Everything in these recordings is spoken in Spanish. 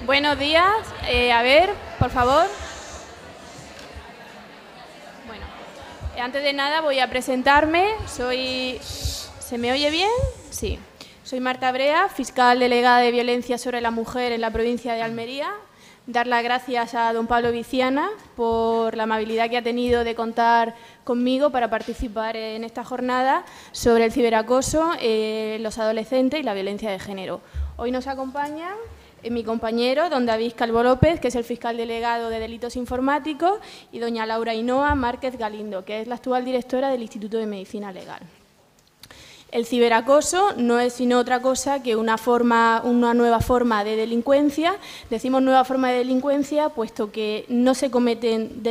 Buenos días. A ver, por favor. Bueno, antes de nada voy a presentarme. ¿Se me oye bien? Sí. Soy Marta Brea, fiscal delegada de Violencia sobre la Mujer en la provincia de Almería. Dar las gracias a don Pablo Viciana por la amabilidad que ha tenido de contar conmigo para participar en esta jornada sobre el ciberacoso, los adolescentes y la violencia de género. Hoy nos acompaña mi compañero, don David Calvo López, que es el fiscal delegado de Delitos Informáticos, y doña Laura Ainhoa Márquez Galindo, que es la actual directora del Instituto de Medicina Legal. El ciberacoso no es sino otra cosa que una nueva forma de delincuencia. Decimos nueva forma de delincuencia puesto que no se cometen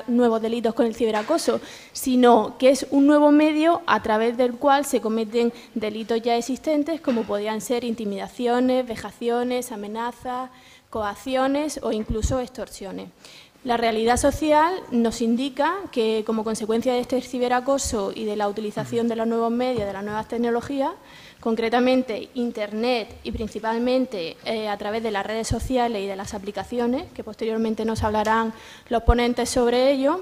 nuevos delitos con el ciberacoso, sino que es un nuevo medio a través del cual se cometen delitos ya existentes, como podían ser intimidaciones, vejaciones, amenazas, coacciones o incluso extorsiones. La realidad social nos indica que, como consecuencia de este ciberacoso y de la utilización de los nuevos medios, de las nuevas tecnologías, concretamente Internet y principalmente a través de las redes sociales y de las aplicaciones, que posteriormente nos hablarán los ponentes sobre ello,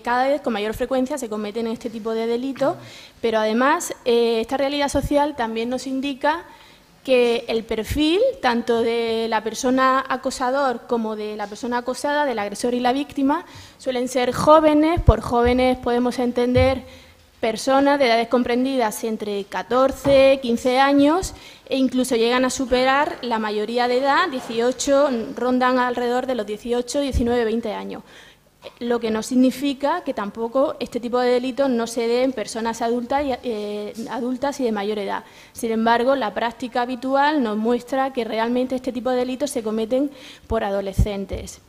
cada vez con mayor frecuencia se cometen este tipo de delitos, pero además esta realidad social también nos indica que el perfil, tanto de la persona acosador como de la persona acosada, del agresor y la víctima, suelen ser jóvenes. Por jóvenes podemos entender personas de edades comprendidas entre 14, 15 años e incluso llegan a superar la mayoría de edad, 18, rondan alrededor de los 18, 19, 20 años. Lo que no significa que tampoco este tipo de delitos no se den en personas adultas y de mayor edad. Sin embargo, la práctica habitual nos muestra que realmente este tipo de delitos se cometen por adolescentes.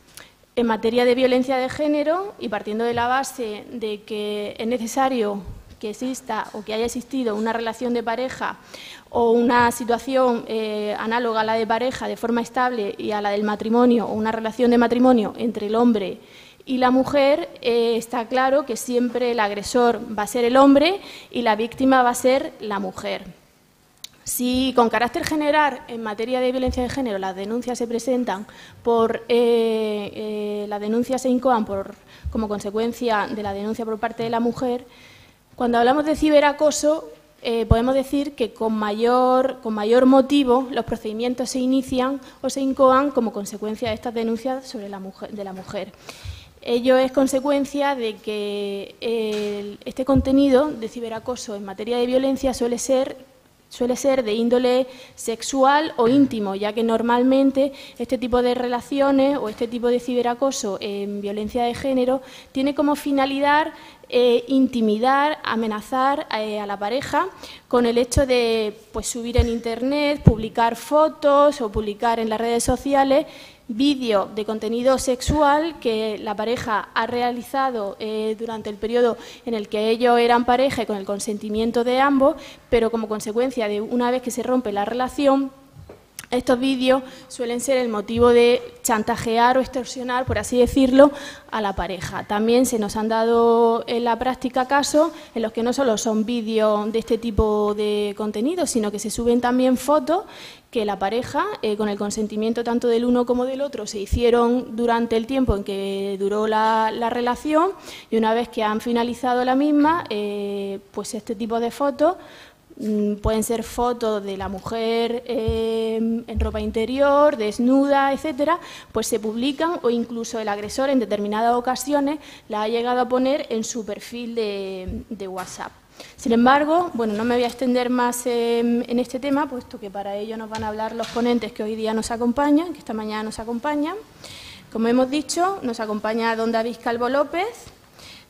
En materia de violencia de género, y partiendo de la base de que es necesario que exista o que haya existido una relación de pareja o una situación análoga a la de pareja de forma estable y a la del matrimonio o una relación de matrimonio entre el hombre y la mujer, está claro que siempre el agresor va a ser el hombre y la víctima va a ser la mujer. Si con carácter general en materia de violencia de género las denuncias se presentan las denuncias se incoan como consecuencia de la denuncia por parte de la mujer, cuando hablamos de ciberacoso podemos decir que con mayor motivo los procedimientos se inician o se incoan como consecuencia de estas denuncias sobre de la mujer. Ello es consecuencia de que este contenido de ciberacoso en materia de violencia suele ser de índole sexual o íntimo, ya que normalmente este tipo de relaciones o este tipo de ciberacoso en violencia de género tiene como finalidad intimidar, amenazar a la pareja con el hecho de subir en Internet, publicar fotos o publicar en las redes sociales vídeo de contenido sexual que la pareja ha realizado durante el periodo en el que ellos eran pareja y con el consentimiento de ambos, pero como consecuencia de una vez que se rompe la relación, estos vídeos suelen ser el motivo de chantajear o extorsionar, por así decirlo, a la pareja. También se nos han dado en la práctica casos en los que no solo son vídeos de este tipo de contenido, sino que se suben también fotos que la pareja, con el consentimiento tanto del uno como del otro, se hicieron durante el tiempo en que duró la relación, y una vez que han finalizado la misma, pues este tipo de fotos pueden ser fotos de la mujer en ropa interior, desnuda, etcétera, pues se publican, o incluso el agresor en determinadas ocasiones la ha llegado a poner en su perfil de WhatsApp. Sin embargo, bueno, no me voy a extender más en este tema, puesto que para ello nos van a hablar los ponentes que hoy día nos acompañan, que esta mañana nos acompañan. Como hemos dicho, nos acompaña don David Calvo López.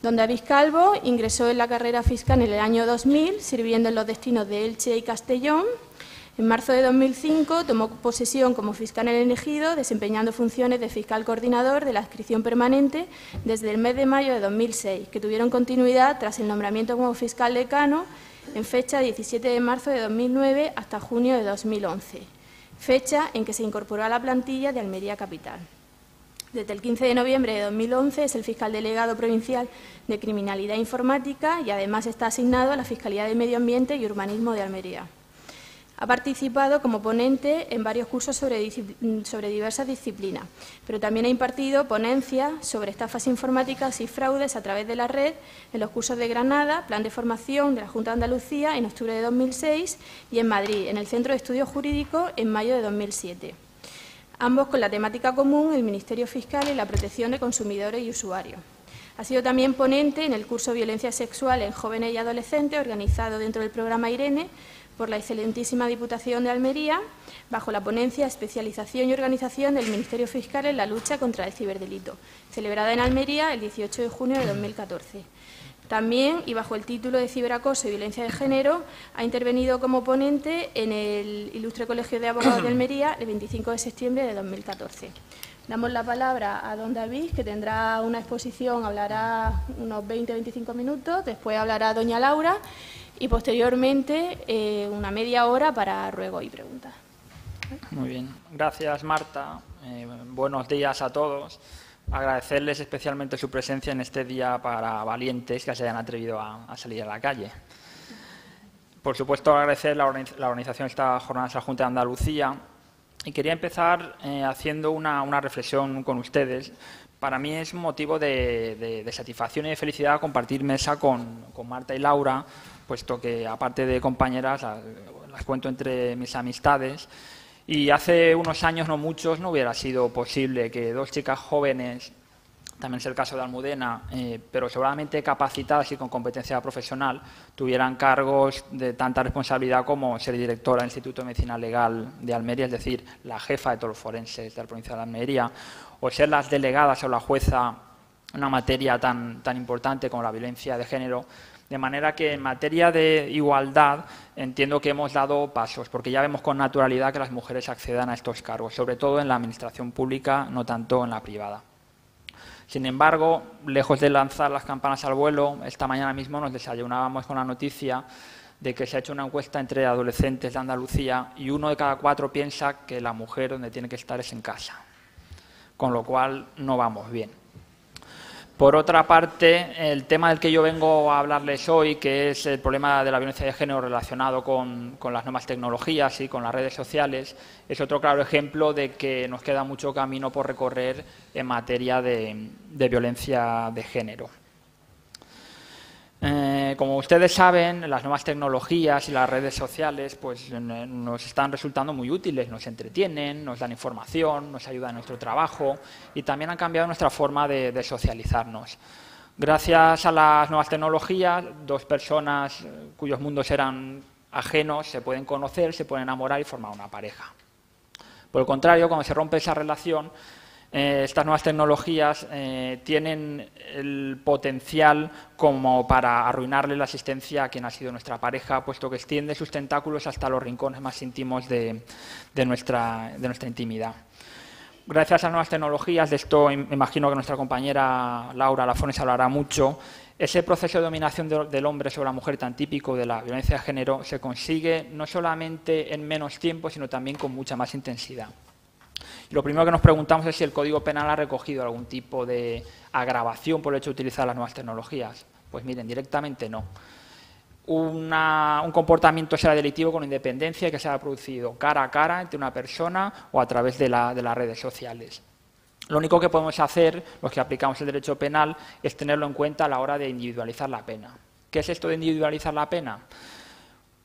Don David Calvo ingresó en la carrera fiscal en el año 2000, sirviendo en los destinos de Elche y Castellón. En marzo de 2005 tomó posesión como fiscal elegido, desempeñando funciones de fiscal coordinador de la adscripción permanente desde el mes de mayo de 2006, que tuvieron continuidad tras el nombramiento como fiscal decano en fecha 17 de marzo de 2009 hasta junio de 2011, fecha en que se incorporó a la plantilla de Almería Capital. Desde el 15 de noviembre de 2011 es el fiscal delegado provincial de Criminalidad Informática y además está asignado a la Fiscalía de Medio Ambiente y Urbanismo de Almería. Ha participado como ponente en varios cursos sobre diversas disciplinas, pero también ha impartido ponencias sobre estafas informáticas y fraudes a través de la red en los cursos de Granada, Plan de Formación de la Junta de Andalucía en octubre de 2006 y en Madrid, en el Centro de Estudios Jurídicos en mayo de 2007. Ambos con la temática común, el Ministerio Fiscal y la protección de consumidores y usuarios. Ha sido también ponente en el curso Violencia Sexual en Jóvenes y Adolescentes, organizado dentro del programa IRENE, por la excelentísima Diputación de Almería, bajo la ponencia Especialización y Organización del Ministerio Fiscal en la lucha contra el ciberdelito, celebrada en Almería el 18 de junio de 2014. También, y bajo el título de Ciberacoso y Violencia de Género, ha intervenido como ponente en el Ilustre Colegio de Abogados de Almería el 25 de septiembre de 2014. Damos la palabra a don David, que tendrá una exposición, hablará unos 20-25 minutos, después hablará doña Laura, y posteriormente una media hora para ruegos y preguntas. Muy bien. Gracias, Marta. Buenos días a todos. Agradecerles especialmente su presencia en este día para valientes que se hayan atrevido a salir a la calle. Por supuesto, agradecer la organización de esta jornada de la Junta de Andalucía. Y quería empezar haciendo una reflexión con ustedes. Para mí es un motivo de satisfacción y de felicidad compartir mesa con Marta y Laura, puesto que, aparte de compañeras, las cuento entre mis amistades. Y hace unos años, no muchos, no hubiera sido posible que dos chicas jóvenes, también es el caso de Almudena, pero seguramente capacitadas y con competencia profesional, tuvieran cargos de tanta responsabilidad como ser directora del Instituto de Medicina Legal de Almería, es decir, la jefa de todos los forenses de la provincia de Almería, o ser las delegadas o la jueza en una materia tan importante como la violencia de género. De manera que en materia de igualdad entiendo que hemos dado pasos, porque ya vemos con naturalidad que las mujeres accedan a estos cargos, sobre todo en la administración pública, no tanto en la privada. Sin embargo, lejos de lanzar las campanas al vuelo, esta mañana mismo nos desayunábamos con la noticia de que se ha hecho una encuesta entre adolescentes de Andalucía y 1 de cada 4 piensa que la mujer donde tiene que estar es en casa, con lo cual no vamos bien. Por otra parte, el tema del que yo vengo a hablarles hoy, que es el problema de la violencia de género relacionado con las nuevas tecnologías y con las redes sociales, es otro claro ejemplo de que nos queda mucho camino por recorrer en materia de violencia de género. Como ustedes saben, las nuevas tecnologías y las redes sociales pues, nos están resultando muy útiles, nos entretienen, nos dan información, nos ayudan en nuestro trabajo y también han cambiado nuestra forma de socializarnos. Gracias a las nuevas tecnologías, dos personas cuyos mundos eran ajenos se pueden conocer, se pueden enamorar y formar una pareja. Por el contrario, cuando se rompe esa relación, estas nuevas tecnologías tienen el potencial como para arruinarle la existencia a quien ha sido nuestra pareja, puesto que extiende sus tentáculos hasta los rincones más íntimos de nuestra intimidad. Gracias a las nuevas tecnologías, de esto me imagino que nuestra compañera Laura Lafones hablará mucho, ese proceso de dominación del hombre sobre la mujer tan típico de la violencia de género se consigue no solamente en menos tiempo, sino también con mucha más intensidad. Y lo primero que nos preguntamos es si el Código Penal ha recogido algún tipo de agravación por el hecho de utilizar las nuevas tecnologías. Pues miren, directamente no. Un comportamiento será delictivo con independencia de que se haya producido cara a cara entre una persona o a través de las redes sociales. Lo único que podemos hacer, los que aplicamos el derecho penal, es tenerlo en cuenta a la hora de individualizar la pena. ¿Qué es esto de individualizar la pena?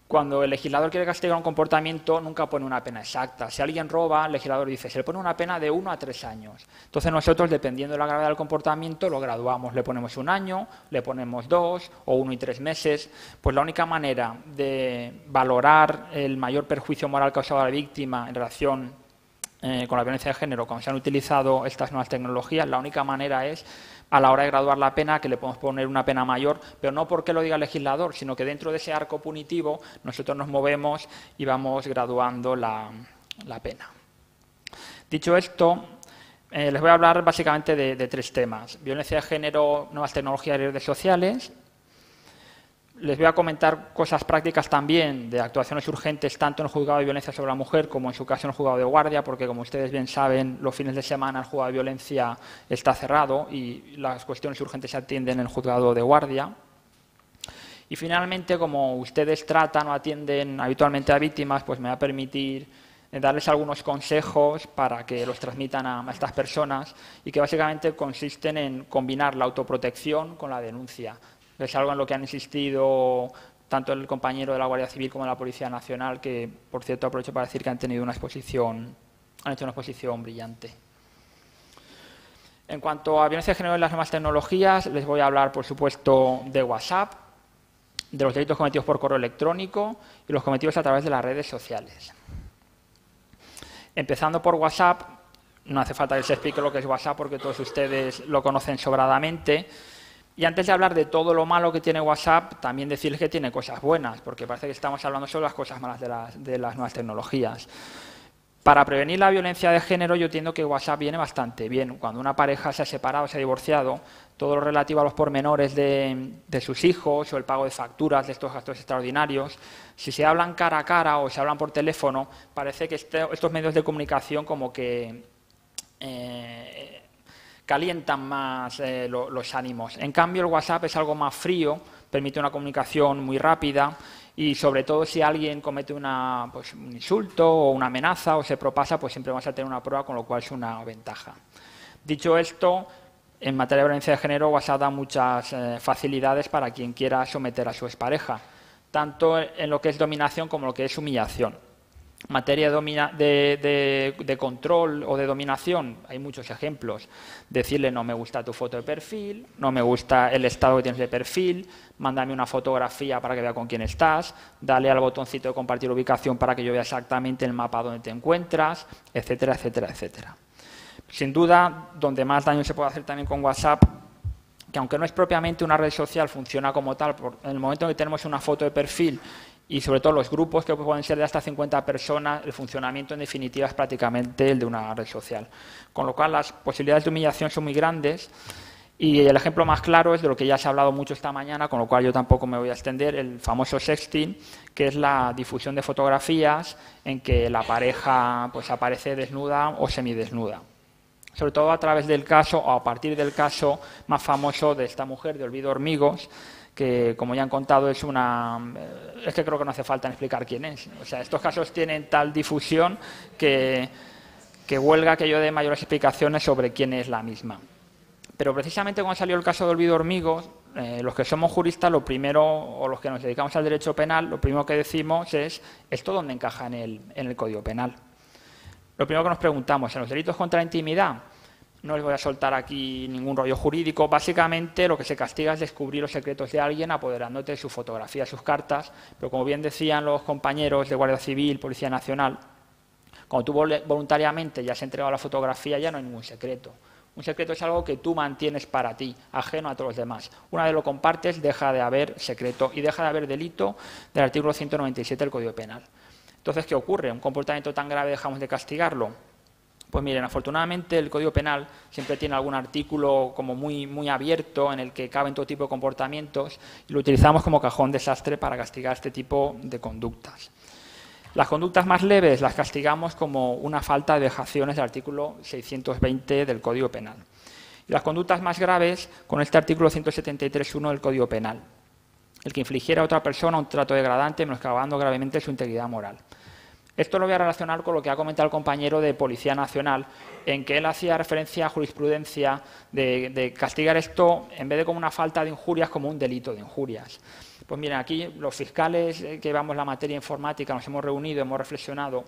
Cuando el legislador quiere castigar un comportamiento, nunca pone una pena exacta. Si alguien roba, el legislador dice, se le pone una pena de 1 a 3 años. Entonces nosotros, dependiendo de la gravedad del comportamiento, lo graduamos. Le ponemos 1 año, le ponemos 2 o 1 y 3 meses. Pues la única manera de valorar el mayor perjuicio moral causado a la víctima en relación con la violencia de género, cuando se han utilizado estas nuevas tecnologías, la única manera es a la hora de graduar la pena, que le podemos poner una pena mayor, pero no porque lo diga el legislador, sino que dentro de ese arco punitivo nosotros nos movemos y vamos graduando la pena. Dicho esto, les voy a hablar básicamente de 3 temas. Violencia de género, nuevas tecnologías y redes sociales. Les voy a comentar cosas prácticas también de actuaciones urgentes tanto en el juzgado de violencia sobre la mujer como en su caso en el juzgado de guardia, porque como ustedes bien saben, los fines de semana el juzgado de violencia está cerrado y las cuestiones urgentes se atienden en el juzgado de guardia. Y finalmente, como ustedes tratan o atienden habitualmente a víctimas, pues me va a permitir darles algunos consejos para que los transmitan a estas personas y que básicamente consisten en combinar la autoprotección con la denuncia. Es algo en lo que han insistido tanto el compañero de la Guardia Civil como de la Policía Nacional, que, por cierto, aprovecho para decir que han hecho una exposición brillante. En cuanto a violencia de género en las nuevas tecnologías, les voy a hablar, por supuesto, de WhatsApp, de los delitos cometidos por correo electrónico y los cometidos a través de las redes sociales. Empezando por WhatsApp, no hace falta que se explique lo que es WhatsApp porque todos ustedes lo conocen sobradamente. Y antes de hablar de todo lo malo que tiene WhatsApp, también decirles que tiene cosas buenas, porque parece que estamos hablando solo de las cosas malas de las nuevas tecnologías. Para prevenir la violencia de género, yo entiendo que WhatsApp viene bastante bien. Cuando una pareja se ha separado, se ha divorciado, todo lo relativo a los pormenores de sus hijos o el pago de facturas de estos gastos extraordinarios, si se hablan cara a cara o se hablan por teléfono, parece que estos medios de comunicación como que calientan más los ánimos. En cambio, el WhatsApp es algo más frío, permite una comunicación muy rápida y, sobre todo, si alguien comete un insulto o una amenaza o se propasa, pues siempre vamos a tener una prueba, con lo cual es una ventaja. Dicho esto, en materia de violencia de género, WhatsApp da muchas facilidades para quien quiera someter a su expareja, tanto en lo que es dominación como en lo que es humillación. En materia de control o de dominación, hay muchos ejemplos. Decirle: no me gusta tu foto de perfil, no me gusta el estado que tienes de perfil, mándame una fotografía para que vea con quién estás, dale al botoncito de compartir ubicación para que yo vea exactamente el mapa donde te encuentras, etcétera, etcétera, etcétera. Sin duda, donde más daño se puede hacer también con WhatsApp, que aunque no es propiamente una red social, funciona como tal. En el momento en que tenemos una foto de perfil y sobre todo los grupos, que pueden ser de hasta 50 personas, el funcionamiento en definitiva es prácticamente el de una red social. Con lo cual las posibilidades de humillación son muy grandes y el ejemplo más claro es de lo que ya se ha hablado mucho esta mañana, con lo cual yo tampoco me voy a extender, el famoso sexting, que es la difusión de fotografías en que la pareja pues aparece desnuda o semidesnuda. Sobre todo a través del caso o a partir del caso más famoso de esta mujer, de Olvido Hormigos, que, como ya han contado, es que creo que no hace falta explicar quién es. O sea, estos casos tienen tal difusión que huelga que yo dé mayores explicaciones sobre quién es la misma. Pero precisamente cuando salió el caso de Olvido Hormigos, los que somos juristas, lo primero, o los que nos dedicamos al derecho penal, lo primero que decimos es: ¿esto dónde encaja en el Código Penal? Lo primero que nos preguntamos: ¿en los delitos contra la intimidad? No les voy a soltar aquí ningún rollo jurídico. Básicamente lo que se castiga es descubrir los secretos de alguien apoderándote de su fotografía, sus cartas, pero como bien decían los compañeros de Guardia Civil, Policía Nacional, cuando tú voluntariamente ya has entregado la fotografía, ya no hay ningún secreto. Un secreto es algo que tú mantienes para ti, ajeno a todos los demás. Una vez lo compartes, deja de haber secreto y deja de haber delito del artículo 197 del Código Penal. Entonces, ¿qué ocurre? ¿Un comportamiento tan grave dejamos de castigarlo? Pues miren, afortunadamente el Código Penal siempre tiene algún artículo como muy abierto en el que caben todo tipo de comportamientos y lo utilizamos como cajón desastre para castigar este tipo de conductas. Las conductas más leves las castigamos como una falta de vejaciones del artículo 620 del Código Penal. Y las conductas más graves con este artículo 173.1 del Código Penal: el que infligiera a otra persona un trato degradante menoscabando gravemente su integridad moral. Esto lo voy a relacionar con lo que ha comentado el compañero de Policía Nacional, en que él hacía referencia a jurisprudencia de castigar esto, en vez de como una falta de injurias, como un delito de injurias. Pues miren, aquí los fiscales que llevamos la materia informática nos hemos reunido, hemos reflexionado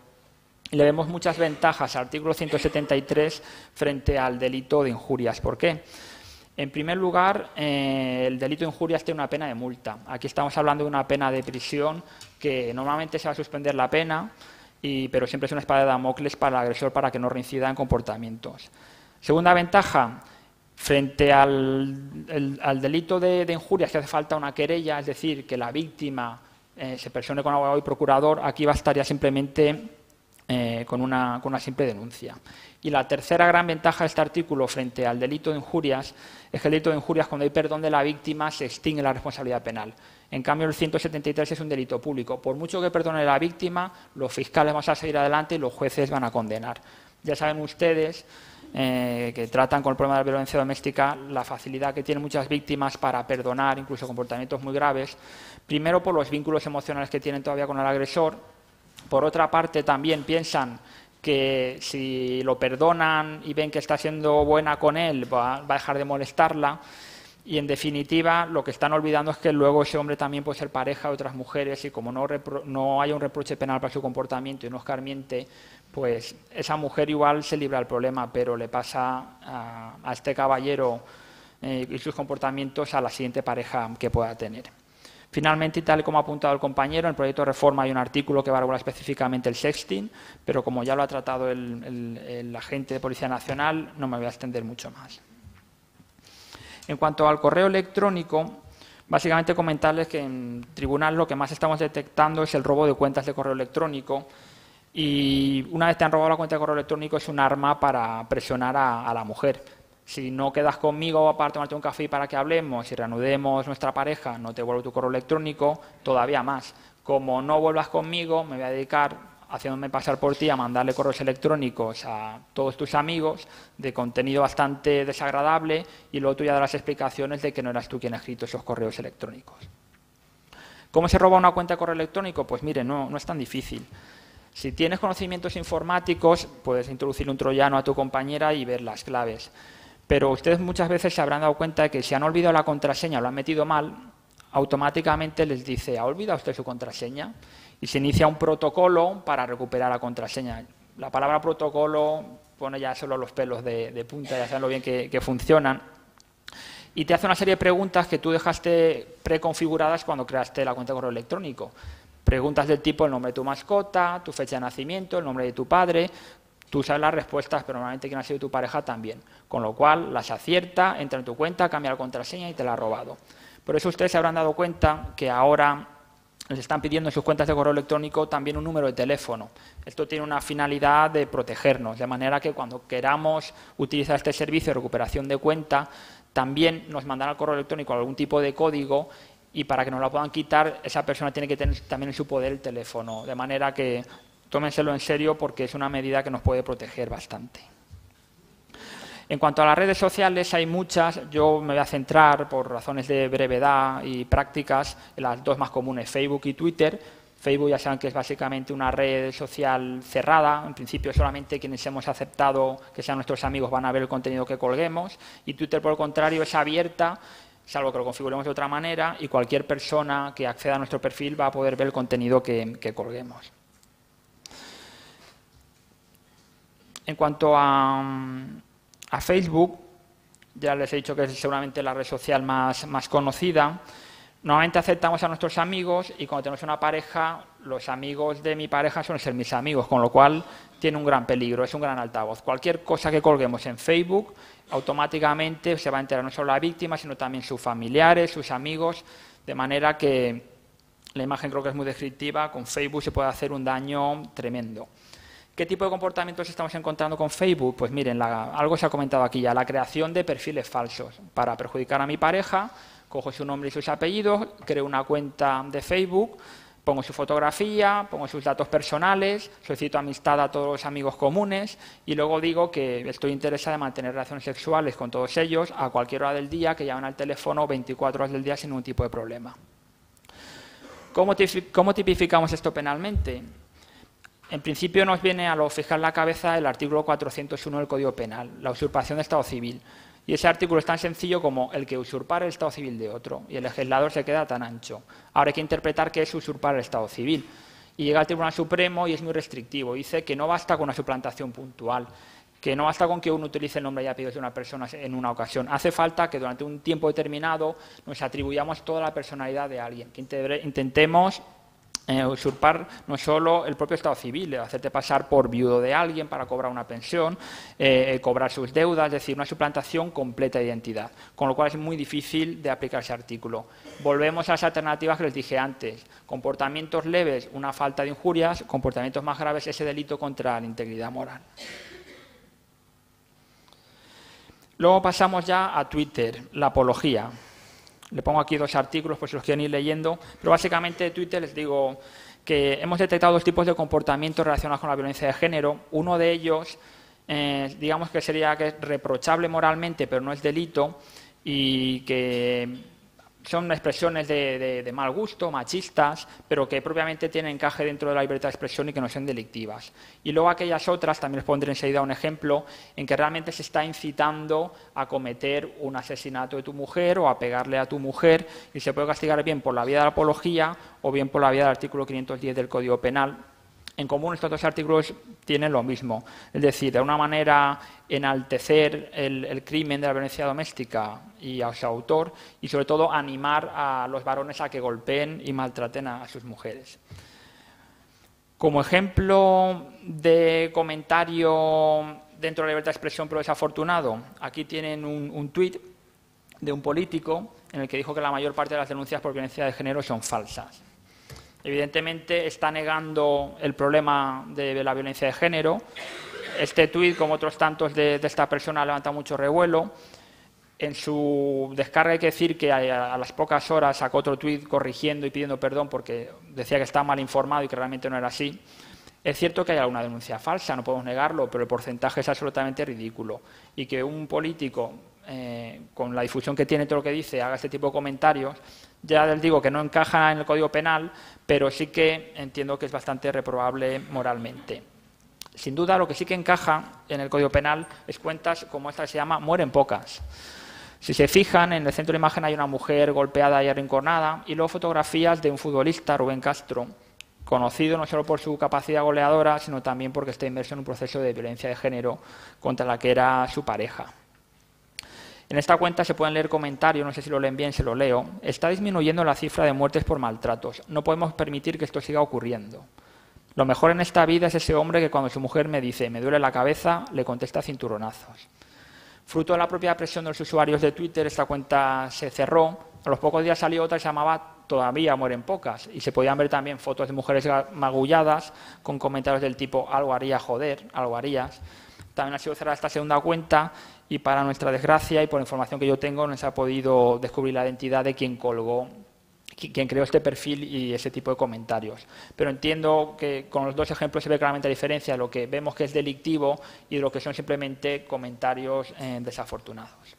y le vemos muchas ventajas al artículo 173 frente al delito de injurias. ¿Por qué? En primer lugar, el delito de injurias tiene una pena de multa. Aquí estamos hablando de una pena de prisión que normalmente se va a suspender la pena, pero siempre es una espada de Damocles para el agresor para que no reincida en comportamientos. Segunda ventaja, frente al delito de injurias, que hace falta una querella, es decir, que la víctima se persone con abogado y procurador, aquí bastaría simplemente con una simple denuncia. Y la tercera gran ventaja de este artículo frente al delito de injurias es que el delito de injurias, cuando hay perdón de la víctima, se extingue la responsabilidad penal. En cambio, el 173 es un delito público. Por mucho que perdone la víctima, los fiscales van a seguir adelante y los jueces van a condenar. Ya saben ustedes que tratan con el problema de la violencia doméstica, la facilidad que tienen muchas víctimas para perdonar incluso comportamientos muy graves, primero por los vínculos emocionales que tienen todavía con el agresor, por otra parte también piensan que si lo perdonan y ven que está siendo buena con él, va a dejar de molestarla. Y, en definitiva, lo que están olvidando es que luego ese hombre también puede ser pareja de otras mujeres y como no haya un reproche penal para su comportamiento y no escarmiente, pues esa mujer igual se libra del problema, pero le pasa a este caballero y sus comportamientos a la siguiente pareja que pueda tener. Finalmente, y tal y como ha apuntado el compañero, en el proyecto de reforma hay un artículo que va a regular específicamente el sexting, pero como ya lo ha tratado el agente de Policía Nacional, no me voy a extender mucho más. En cuanto al correo electrónico, básicamente comentarles que en tribunal lo que más estamos detectando es el robo de cuentas de correo electrónico y una vez te han robado la cuenta de correo electrónico es un arma para presionar a la mujer. Si no quedas conmigo para tomarte un café y para que hablemos y reanudemos nuestra pareja, no te vuelvo tu correo electrónico, todavía más. Como no vuelvas conmigo, me voy a dedicar haciéndome pasar por ti a mandarle correos electrónicos a todos tus amigos de contenido bastante desagradable y luego tú ya darás explicaciones de que no eras tú quien ha escrito esos correos electrónicos. ¿Cómo se roba una cuenta de correo electrónico? Pues mire, no es tan difícil. Si tienes conocimientos informáticos, puedes introducir un troyano a tu compañera y ver las claves. Pero ustedes muchas veces se habrán dado cuenta de que si han olvidado la contraseña o lo han metido mal, automáticamente les dice, ¿ha olvidado usted su contraseña? Y se inicia un protocolo para recuperar la contraseña. La palabra protocolo pone ya solo los pelos de punta, ya saben lo bien que funcionan. Y te hace una serie de preguntas que tú dejaste preconfiguradas cuando creaste la cuenta de correo electrónico. Preguntas del tipo el nombre de tu mascota, tu fecha de nacimiento, el nombre de tu padre. Tú sabes las respuestas, pero normalmente quien ha sido tu pareja también. Con lo cual las acierta, entra en tu cuenta, cambia la contraseña y te la ha robado. Por eso ustedes se habrán dado cuenta que ahora les están pidiendo en sus cuentas de correo electrónico también un número de teléfono. Esto tiene una finalidad de protegernos, de manera que cuando queramos utilizar este servicio de recuperación de cuenta, también nos mandarán al correo electrónico algún tipo de código y para que nos lo puedan quitar, esa persona tiene que tener también en su poder el teléfono. De manera que tómenselo en serio porque es una medida que nos puede proteger bastante. En cuanto a las redes sociales, hay muchas. Yo me voy a centrar, por razones de brevedad y prácticas, en las dos más comunes, Facebook y Twitter. Facebook ya saben que es básicamente una red social cerrada. En principio, solamente quienes hemos aceptado que sean nuestros amigos van a ver el contenido que colguemos. Y Twitter, por el contrario, es abierta, salvo que lo configuremos de otra manera, y cualquier persona que acceda a nuestro perfil va a poder ver el contenido que colguemos. En cuanto a Facebook, ya les he dicho que es seguramente la red social más conocida. Normalmente aceptamos a nuestros amigos y cuando tenemos una pareja, los amigos de mi pareja suelen ser mis amigos, con lo cual tiene un gran peligro, es un gran altavoz. Cualquier cosa que colguemos en Facebook, automáticamente se va a enterar no solo la víctima, sino también sus familiares, sus amigos, de manera que la imagen creo que es muy descriptiva, con Facebook se puede hacer un daño tremendo. ¿Qué tipo de comportamientos estamos encontrando con Facebook? Pues miren, algo se ha comentado aquí ya, la creación de perfiles falsos. Para perjudicar a mi pareja, cojo su nombre y sus apellidos, creo una cuenta de Facebook, pongo su fotografía, pongo sus datos personales, solicito amistad a todos los amigos comunes y luego digo que estoy interesada en mantener relaciones sexuales con todos ellos a cualquier hora del día, que llamen al teléfono 24 horas del día sin ningún tipo de problema. ¿Cómo tipificamos esto penalmente? En principio nos viene a lo fijar en la cabeza el artículo 401 del Código Penal, la usurpación de estado civil. Y ese artículo es tan sencillo como el que usurpar el estado civil de otro. Y el legislador se queda tan ancho. Ahora hay que interpretar qué es usurpar el estado civil. Y llega al Tribunal Supremo y es muy restrictivo. Dice que no basta con una suplantación puntual, que no basta con que uno utilice el nombre y apellidos de una persona en una ocasión. Hace falta que durante un tiempo determinado nos atribuyamos toda la personalidad de alguien, que intentemos usurpar no solo el propio estado civil, hacerte pasar por viudo de alguien para cobrar una pensión, cobrar sus deudas, es decir, una suplantación completa de identidad, con lo cual es muy difícil de aplicar ese artículo. Volvemos a las alternativas que les dije antes, comportamientos leves, una falta de injurias, comportamientos más graves, ese delito contra la integridad moral. Luego pasamos ya a Twitter, la apología. Le pongo aquí dos artículos por si los quieren ir leyendo, pero básicamente de Twitter les digo que hemos detectado dos tipos de comportamientos relacionados con la violencia de género. Uno de ellos digamos que sería que es reprochable moralmente, pero no es delito, y que son expresiones de mal gusto, machistas, pero que propiamente tienen encaje dentro de la libertad de expresión y que no son delictivas. Y luego aquellas otras, también les pondré enseguida un ejemplo, en que realmente se está incitando a cometer un asesinato de tu mujer o a pegarle a tu mujer, y se puede castigar bien por la vía de la apología o bien por la vía del artículo 510 del Código Penal. En común estos dos artículos tienen lo mismo, es decir, de una manera enaltecer el crimen de la violencia doméstica y a su autor, y sobre todo animar a los varones a que golpeen y maltraten a sus mujeres. Como ejemplo de comentario dentro de la libertad de expresión pero desafortunado, aquí tienen un tuit de un político en el que dijo que la mayor parte de las denuncias por violencia de género son falsas. Evidentemente está negando el problema de la violencia de género. Este tuit, como otros tantos de esta persona, levanta mucho revuelo. En su descarga hay que decir que a las pocas horas sacó otro tuit corrigiendo y pidiendo perdón porque decía que estaba mal informado y que realmente no era así. Es cierto que hay alguna denuncia falsa, no podemos negarlo, pero el porcentaje es absolutamente ridículo. Y que un político, con la difusión que tiene todo lo que dice, haga este tipo de comentarios, ya les digo que no encaja en el Código Penal, pero sí que entiendo que es bastante reprobable moralmente. Sin duda, lo que sí que encaja en el Código Penal es cuentas como esta que se llama Mueren Pocas. Si se fijan, en el centro de imagen hay una mujer golpeada y arrinconada, y luego fotografías de un futbolista, Rubén Castro, conocido no solo por su capacidad goleadora, sino también porque está inmerso en un proceso de violencia de género contra la que era su pareja. En esta cuenta se pueden leer comentarios, no sé si lo leen bien, se lo leo. Está disminuyendo la cifra de muertes por maltratos. No podemos permitir que esto siga ocurriendo. Lo mejor en esta vida es ese hombre que cuando su mujer me dice me duele la cabeza, le contesta cinturonazos. Fruto de la propia presión de los usuarios de Twitter, esta cuenta se cerró. A los pocos días salió otra que se llamaba Todavía mueren pocas. Y se podían ver también fotos de mujeres magulladas con comentarios del tipo algo haría, joder, algo harías. También ha sido cerrada esta segunda cuenta y para nuestra desgracia y por información que yo tengo no se ha podido descubrir la identidad de quien colgó, quien creó este perfil y ese tipo de comentarios. Pero entiendo que con los dos ejemplos se ve claramente la diferencia de lo que vemos que es delictivo y de lo que son simplemente comentarios desafortunados.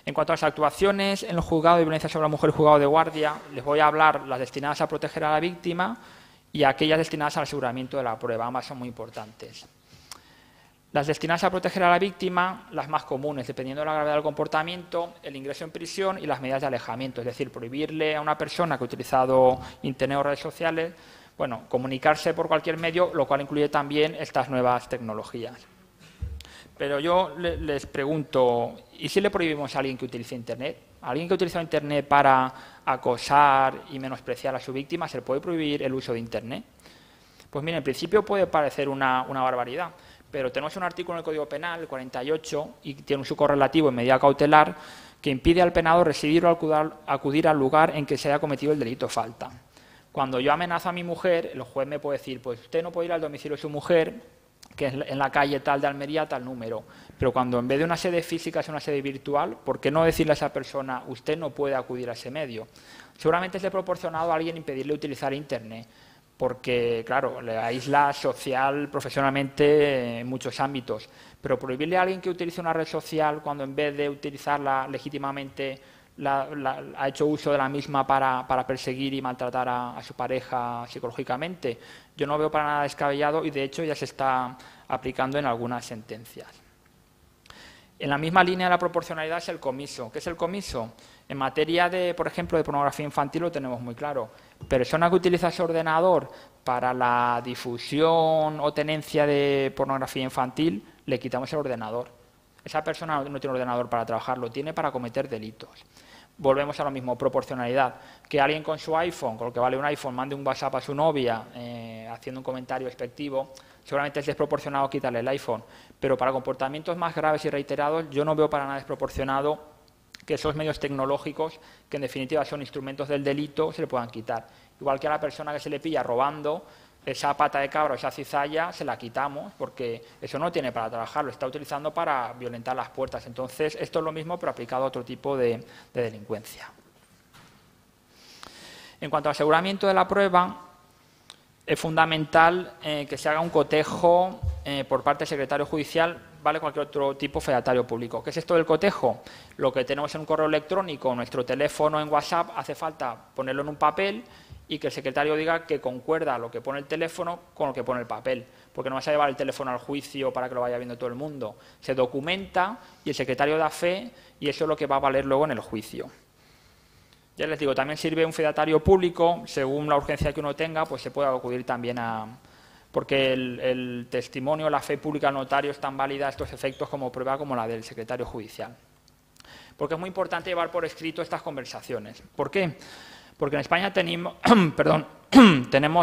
En cuanto a las actuaciones en los juzgados de violencia sobre la mujer y juzgado de guardia, les voy a hablar las destinadas a proteger a la víctima y aquellas destinadas al aseguramiento de la prueba. Ambas son muy importantes. Las destinadas a proteger a la víctima, las más comunes, dependiendo de la gravedad del comportamiento, el ingreso en prisión y las medidas de alejamiento, es decir, prohibirle a una persona que ha utilizado Internet o redes sociales, comunicarse por cualquier medio, lo cual incluye también estas nuevas tecnologías. Pero yo les pregunto, ¿y si le prohibimos a alguien que utilice Internet? ¿A alguien que utiliza Internet para acosar y menospreciar a su víctima, se le puede prohibir el uso de Internet? Pues mire, en principio puede parecer una barbaridad, pero tenemos un artículo en el Código Penal, el 48, y tiene un su correlativo en medida cautelar, que impide al penado residir o acudir al lugar en que se haya cometido el delito falta. Cuando yo amenazo a mi mujer, el juez me puede decir, pues usted no puede ir al domicilio de su mujer, que es en la calle tal de Almería, tal número. Pero cuando en vez de una sede física es una sede virtual, ¿por qué no decirle a esa persona, usted no puede acudir a ese medio? Seguramente es desproporcionado a alguien impedirle utilizar Internet, porque, claro, le aísla social, profesionalmente en muchos ámbitos. Pero prohibirle a alguien que utilice una red social cuando en vez de utilizarla legítimamente ha hecho uso de la misma para perseguir y maltratar a su pareja psicológicamente, yo no veo para nada descabellado y de hecho ya se está aplicando en algunas sentencias. En la misma línea de la proporcionalidad es el comiso. ¿Qué es el comiso? En materia de, por ejemplo, de pornografía infantil lo tenemos muy claro. Persona que utiliza su ordenador para la difusión o tenencia de pornografía infantil, le quitamos el ordenador. Esa persona no tiene ordenador para trabajar, lo tiene para cometer delitos. Volvemos a lo mismo, proporcionalidad. Que alguien con su iPhone, con lo que vale un iPhone, mande un WhatsApp a su novia haciendo un comentario despectivo, seguramente es desproporcionado quitarle el iPhone. Pero para comportamientos más graves y reiterados, yo no veo para nada desproporcionado que esos medios tecnológicos, que en definitiva son instrumentos del delito, se le puedan quitar. Igual que a la persona que se le pilla robando, esa pata de cabra o esa cizalla se la quitamos porque eso no tiene para trabajar, lo está utilizando para violentar las puertas. Entonces, esto es lo mismo pero aplicado a otro tipo de delincuencia. En cuanto al aseguramiento de la prueba, es fundamental que se haga un cotejo por parte del secretario judicial vale cualquier otro tipo fedatario público. ¿Qué es esto del cotejo? Lo que tenemos en un correo electrónico, nuestro teléfono, en WhatsApp, hace falta ponerlo en un papel y que el secretario diga que concuerda lo que pone el teléfono con lo que pone el papel, porque no vas a llevar el teléfono al juicio para que lo vaya viendo todo el mundo. Se documenta y el secretario da fe y eso es lo que va a valer luego en el juicio. Ya les digo, también sirve un fedatario público, según la urgencia que uno tenga, pues se puede acudir también a... porque el testimonio, la fe pública del notario es tan válida a estos efectos como prueba como la del secretario judicial. Porque es muy importante llevar por escrito estas conversaciones. ¿Por qué? Porque en España tenemos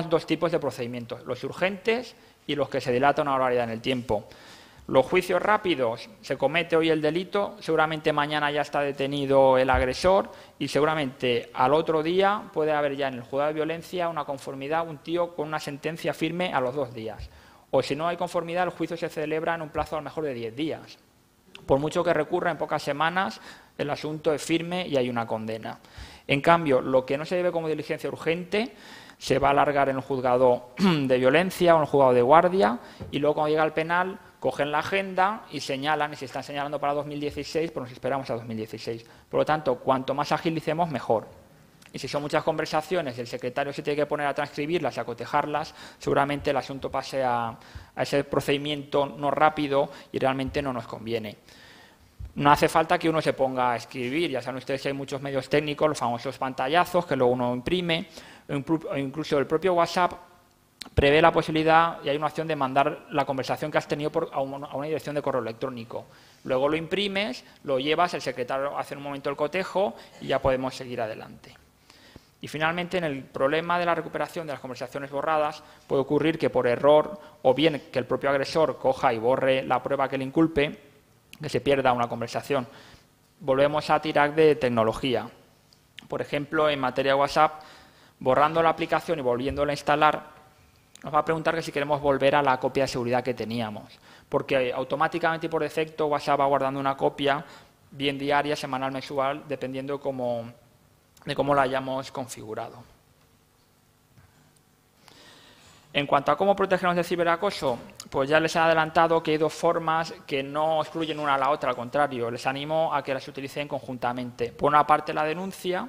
dos tipos de procedimientos, los urgentes y los que se dilatan una barbaridad en el tiempo. Los juicios rápidos, se comete hoy el delito, seguramente mañana ya está detenido el agresor y seguramente al otro día puede haber ya en el juzgado de violencia una conformidad, un tío con una sentencia firme a los 2 días. O si no hay conformidad, el juicio se celebra en un plazo a lo mejor de 10 días. Por mucho que recurra, en pocas semanas el asunto es firme y hay una condena. En cambio, lo que no se debe como diligencia urgente se va a alargar en el juzgado de violencia o en el juzgado de guardia y luego cuando llega al penal cogen la agenda y señalan, y si están señalando para 2016, pues nos esperamos a 2016. Por lo tanto, cuanto más agilicemos, mejor. Y si son muchas conversaciones y el secretario se tiene que poner a transcribirlas y a cotejarlas, seguramente el asunto pase a ese procedimiento no rápido y realmente no nos conviene. No hace falta que uno se ponga a escribir, ya saben ustedes que hay muchos medios técnicos, los famosos pantallazos que luego uno imprime, o incluso el propio WhatsApp prevé la posibilidad y hay una opción de mandar la conversación que has tenido a una dirección de correo electrónico. Luego lo imprimes, lo llevas, el secretario hace un momento el cotejo y ya podemos seguir adelante. Y finalmente, en el problema de la recuperación de las conversaciones borradas, puede ocurrir que por error o bien que el propio agresor coja y borre la prueba que le inculpe, que se pierda una conversación. Volvemos a tirar de tecnología. Por ejemplo, en materia de WhatsApp, borrando la aplicación y volviéndola a instalar, nos va a preguntar que si queremos volver a la copia de seguridad que teníamos, porque automáticamente y por defecto WhatsApp va guardando una copia, bien diaria, semanal, mensual, dependiendo de cómo la hayamos configurado. En cuanto a cómo protegernos del ciberacoso, pues ya les he adelantado que hay 2 formas que no excluyen una a la otra, al contrario, les animo a que las utilicen conjuntamente. Por una parte, la denuncia.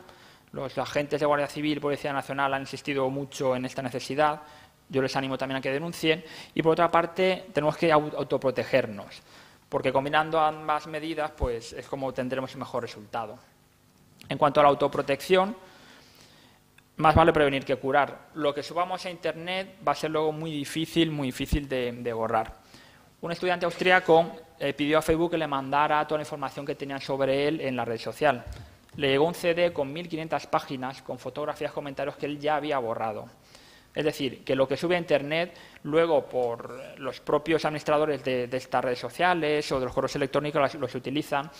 Los agentes de Guardia Civil y Policía Nacional han insistido mucho en esta necesidad. Yo les animo también a que denuncien. Y por otra parte, tenemos que autoprotegernos, porque combinando ambas medidas pues es como tendremos el mejor resultado. En cuanto a la autoprotección, más vale prevenir que curar. Lo que subamos a Internet va a ser luego muy difícil de borrar. Un estudiante austríaco pidió a Facebook que le mandara toda la información que tenían sobre él en la red social. Le llegó un CD con 1.500 páginas, con fotografías, comentarios que él ya había borrado. Es decir, que lo que sube a Internet, luego por los propios administradores de estas redes sociales o de los correos electrónicos los utilizan,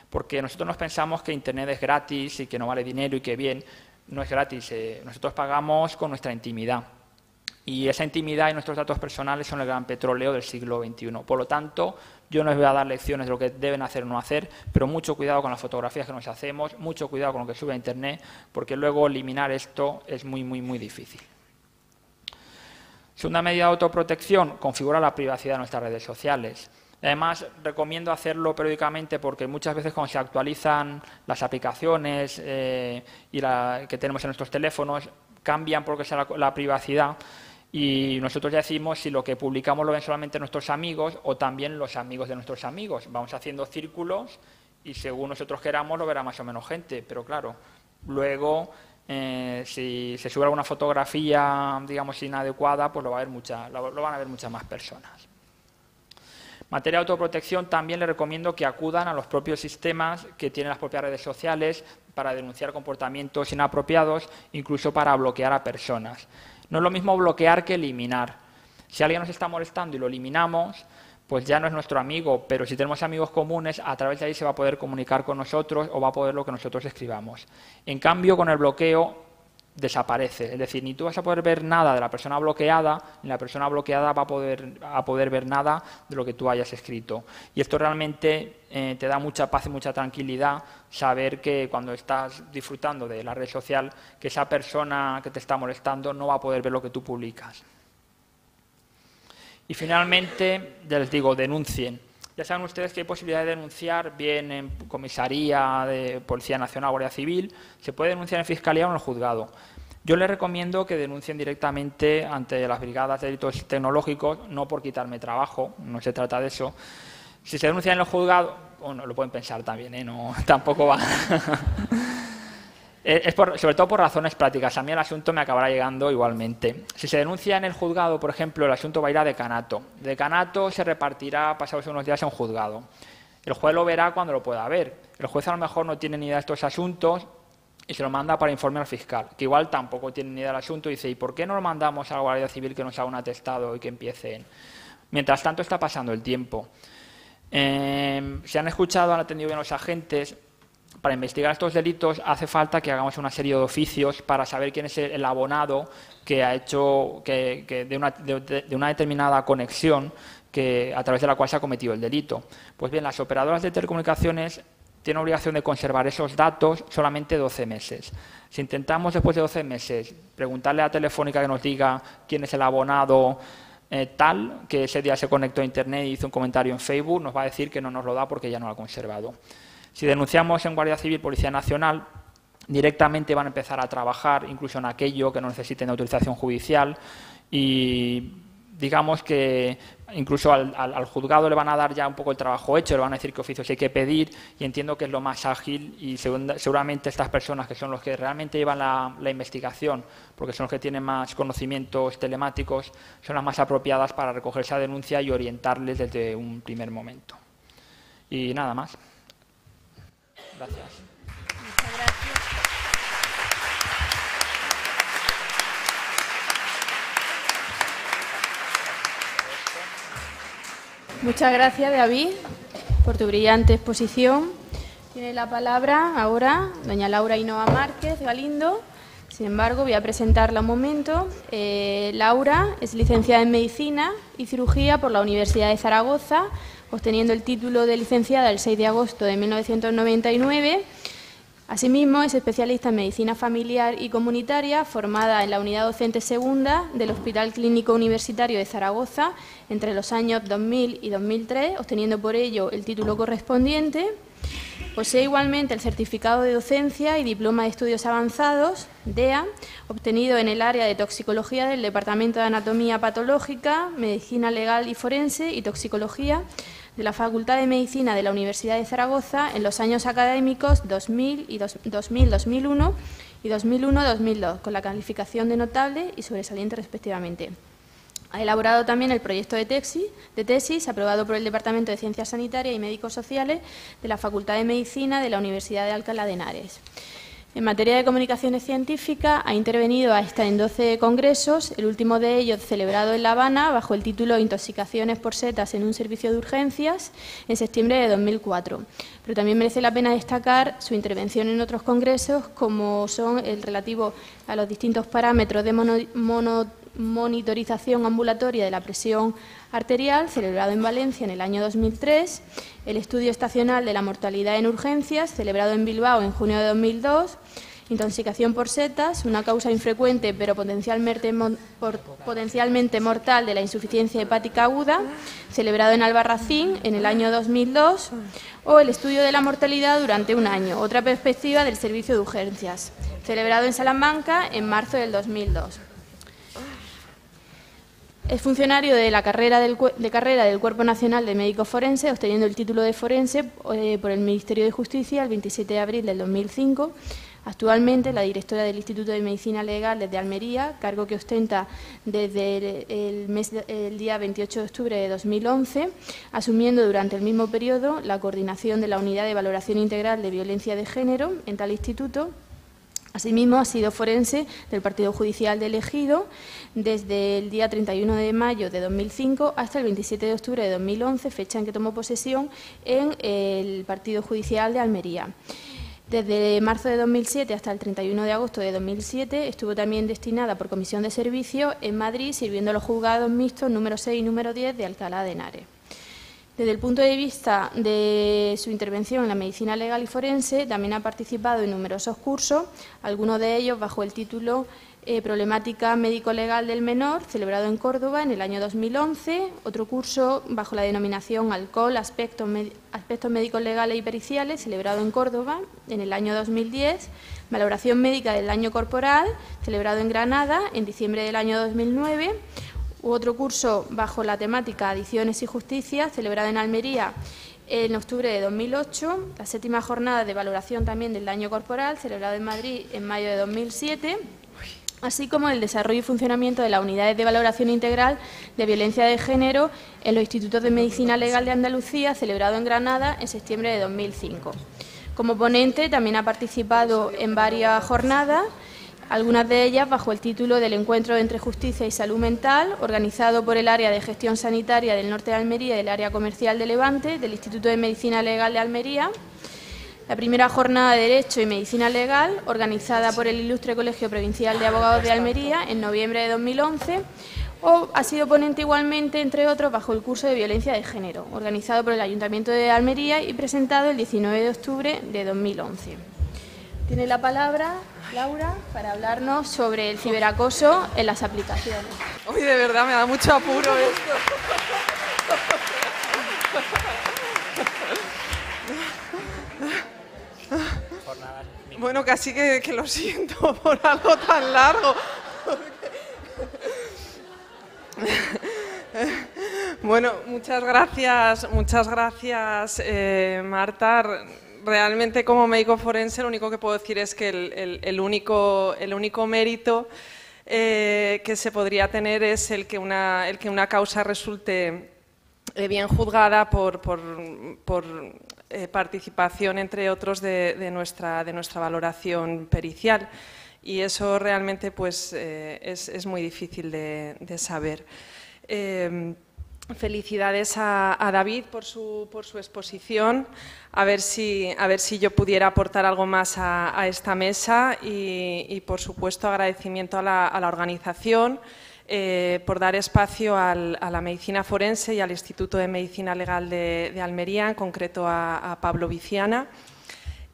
porque nosotros nos pensamos que Internet es gratis y que no vale dinero y que bien. No es gratis, nosotros pagamos con nuestra intimidad y esa intimidad y nuestros datos personales son el gran petróleo del siglo XXI. Por lo tanto, yo no les voy a dar lecciones de lo que deben hacer o no hacer, pero mucho cuidado con las fotografías que nos hacemos, mucho cuidado con lo que sube a Internet, porque luego eliminar esto es muy difícil. Segunda medida de autoprotección, configura la privacidad de nuestras redes sociales. Además, recomiendo hacerlo periódicamente porque muchas veces cuando se actualizan las aplicaciones que tenemos en nuestros teléfonos, cambian por lo que sea la privacidad y nosotros ya decimos si lo que publicamos lo ven solamente nuestros amigos o también los amigos de nuestros amigos. Vamos haciendo círculos y según nosotros queramos lo verá más o menos gente, pero claro, luego si se sube alguna fotografía, digamos, inadecuada, pues lo van a ver muchas más personas. En materia de autoprotección, también les recomiendo que acudan a los propios sistemas que tienen las propias redes sociales para denunciar comportamientos inapropiados, incluso para bloquear a personas. No es lo mismo bloquear que eliminar. Si alguien nos está molestando y lo eliminamos, pues ya no es nuestro amigo, pero si tenemos amigos comunes, a través de ahí se va a poder comunicar con nosotros o va a poder lo que nosotros escribamos. En cambio, con el bloqueo desaparece, es decir, ni tú vas a poder ver nada de la persona bloqueada, ni la persona bloqueada va a poder ver nada de lo que tú hayas escrito. Y esto realmente te da mucha paz y mucha tranquilidad saber que cuando estás disfrutando de la red social, que esa persona que te está molestando no va a poder ver lo que tú publicas. Y finalmente, ya les digo, denuncien. Ya saben ustedes que hay posibilidad de denunciar bien en comisaría de Policía Nacional o Guardia Civil, se puede denunciar en Fiscalía o en el juzgado. Yo les recomiendo que denuncien directamente ante las brigadas de delitos tecnológicos, no por quitarme trabajo, no se trata de eso. Si se denuncia en el juzgado, bueno, lo pueden pensar también, no, tampoco va. Sobre todo por razones prácticas. A mí el asunto me acabará llegando igualmente. Si se denuncia en el juzgado, por ejemplo, el asunto va a ir a decanato. Decanato se repartirá pasados unos días en juzgado. El juez lo verá cuando lo pueda ver. El juez a lo mejor no tiene ni idea de estos asuntos y se lo manda para informe al fiscal, que igual tampoco tiene ni idea del asunto y dice, ¿y por qué no lo mandamos a la Guardia Civil que nos haga un atestado y que empiecen? Mientras tanto está pasando el tiempo. Si han escuchado, han atendido bien los agentes. Para investigar estos delitos hace falta que hagamos una serie de oficios para saber quién es el abonado que ha hecho de una determinada conexión a través de la cual se ha cometido el delito. Pues bien, las operadoras de telecomunicaciones tienen obligación de conservar esos datos solamente 12 meses. Si intentamos después de 12 meses preguntarle a Telefónica que nos diga quién es el abonado tal, que ese día se conectó a Internet y hizo un comentario en Facebook, nos va a decir que no nos lo da porque ya no lo ha conservado. Si denunciamos en Guardia Civil, Policía Nacional, directamente van a empezar a trabajar incluso en aquello que no necesiten autorización judicial y digamos que incluso al juzgado le van a dar ya un poco el trabajo hecho, le van a decir qué oficios hay que pedir y entiendo que es lo más ágil y seguramente estas personas que son los que realmente llevan la investigación, porque son los que tienen más conocimientos telemáticos, son las más apropiadas para recoger esa denuncia y orientarles desde un primer momento. Y nada más. Gracias. Muchas gracias. Muchas gracias, David, por tu brillante exposición. Tiene la palabra ahora doña Laura Ainhoa Márquez Galindo. Sin embargo, voy a presentarla un momento. Laura es licenciada en Medicina y Cirugía por la Universidad de Zaragoza, obteniendo el título de licenciada el 6 de agosto de 1999. Asimismo, es especialista en Medicina Familiar y Comunitaria, formada en la Unidad Docente Segunda del Hospital Clínico Universitario de Zaragoza entre los años 2000 y 2003, obteniendo por ello el título correspondiente. Posee igualmente el certificado de docencia y diploma de estudios avanzados, DEA, obtenido en el área de toxicología del Departamento de Anatomía Patológica, Medicina Legal y Forense y Toxicología de la Facultad de Medicina de la Universidad de Zaragoza en los años académicos 2000, 2001 y 2001-2002, con la calificación de notable y sobresaliente respectivamente. Ha elaborado también el proyecto de tesis aprobado por el Departamento de Ciencias Sanitarias y Médicos Sociales de la Facultad de Medicina de la Universidad de Alcalá de Henares. En materia de comunicaciones científicas, ha intervenido hasta en 12 congresos, el último de ellos celebrado en La Habana bajo el título Intoxicaciones por setas en un servicio de urgencias en septiembre de 2004. Pero también merece la pena destacar su intervención en otros congresos, como son el relativo a los distintos parámetros de monitorización ambulatoria de la presión arterial, celebrado en Valencia en el año 2003, el estudio estacional de la mortalidad en urgencias, celebrado en Bilbao en junio de 2002, intoxicación por setas, una causa infrecuente pero potencialmente mortal de la insuficiencia hepática aguda, celebrado en Albarracín en el año 2002, o el estudio de la mortalidad durante un año, otra perspectiva del servicio de urgencias, celebrado en Salamanca en marzo del 2002. Es funcionario de la carrera del Cuerpo Nacional de Médicos Forenses, obteniendo el título de forense por el Ministerio de Justicia el 27 de abril del 2005. Actualmente la directora del Instituto de Medicina Legal desde Almería, cargo que ostenta desde el día 28 de octubre de 2011, asumiendo durante el mismo periodo la coordinación de la Unidad de Valoración Integral de Violencia de Género en tal instituto. Asimismo, ha sido forense del Partido Judicial de Ejido desde el día 31 de mayo de 2005 hasta el 27 de octubre de 2011, fecha en que tomó posesión en el Partido Judicial de Almería. Desde marzo de 2007 hasta el 31 de agosto de 2007 estuvo también destinada por comisión de servicio en Madrid, sirviendo a los juzgados mixtos número 6 y número 10 de Alcalá de Henares. Desde el punto de vista de su intervención en la medicina legal y forense, también ha participado en numerosos cursos, algunos de ellos bajo el título Problemática médico-legal del menor, celebrado en Córdoba en el año 2011. Otro curso bajo la denominación Alcohol, aspectos médicos legales y periciales, celebrado en Córdoba en el año 2010. Valoración médica del daño corporal, celebrado en Granada en diciembre del año 2009. Otro curso bajo la temática Adicciones y Justicia, celebrado en Almería en octubre de 2008. La 7ª jornada de valoración también del daño corporal, celebrado en Madrid en mayo de 2007. Así como el desarrollo y funcionamiento de las unidades de valoración integral de violencia de género en los Institutos de Medicina Legal de Andalucía, celebrado en Granada en septiembre de 2005. Como ponente también ha participado en varias jornadas, algunas de ellas bajo el título del Encuentro entre Justicia y Salud Mental, organizado por el Área de Gestión Sanitaria del Norte de Almería y el Área Comercial de Levante del Instituto de Medicina Legal de Almería. La primera jornada de Derecho y Medicina Legal, organizada por el Ilustre Colegio Provincial de Abogados de Almería en noviembre de 2011, o ha sido ponente igualmente, entre otros, bajo el curso de Violencia de Género, organizado por el Ayuntamiento de Almería y presentado el 19 de octubre de 2011. Tiene la palabra Laura para hablarnos sobre el ciberacoso en las aplicaciones. Uy, de verdad, me da mucho apuro esto. Bueno, casi que lo siento por algo tan largo. Bueno, muchas gracias, Marta. Realmente, como médico forense, lo único que puedo decir es que el único mérito que se podría tener es el que una causa resulte bien juzgada por participación, entre otros, de nuestra valoración pericial, y eso realmente pues, es muy difícil de saber. Felicidades a David por su exposición, a ver si yo pudiera aportar algo más a esta mesa y por supuesto agradecimiento a la organización por dar espacio a la medicina forense y al Instituto de Medicina Legal de Almería, en concreto a Pablo Viciana.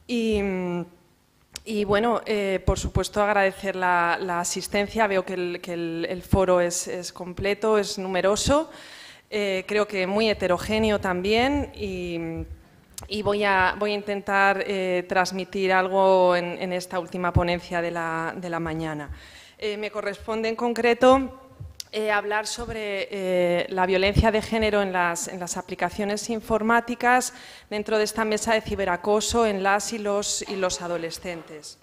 Y bueno, por supuesto agradecer la asistencia. Veo que el foro es completo, es numeroso, creo que muy heterogéneo también, y voy a intentar transmitir algo en esta última ponencia de la mañana. Me corresponde en concreto hablar sobre la violencia de género en las aplicaciones informáticas dentro de esta mesa de ciberacoso en las y los adolescentes.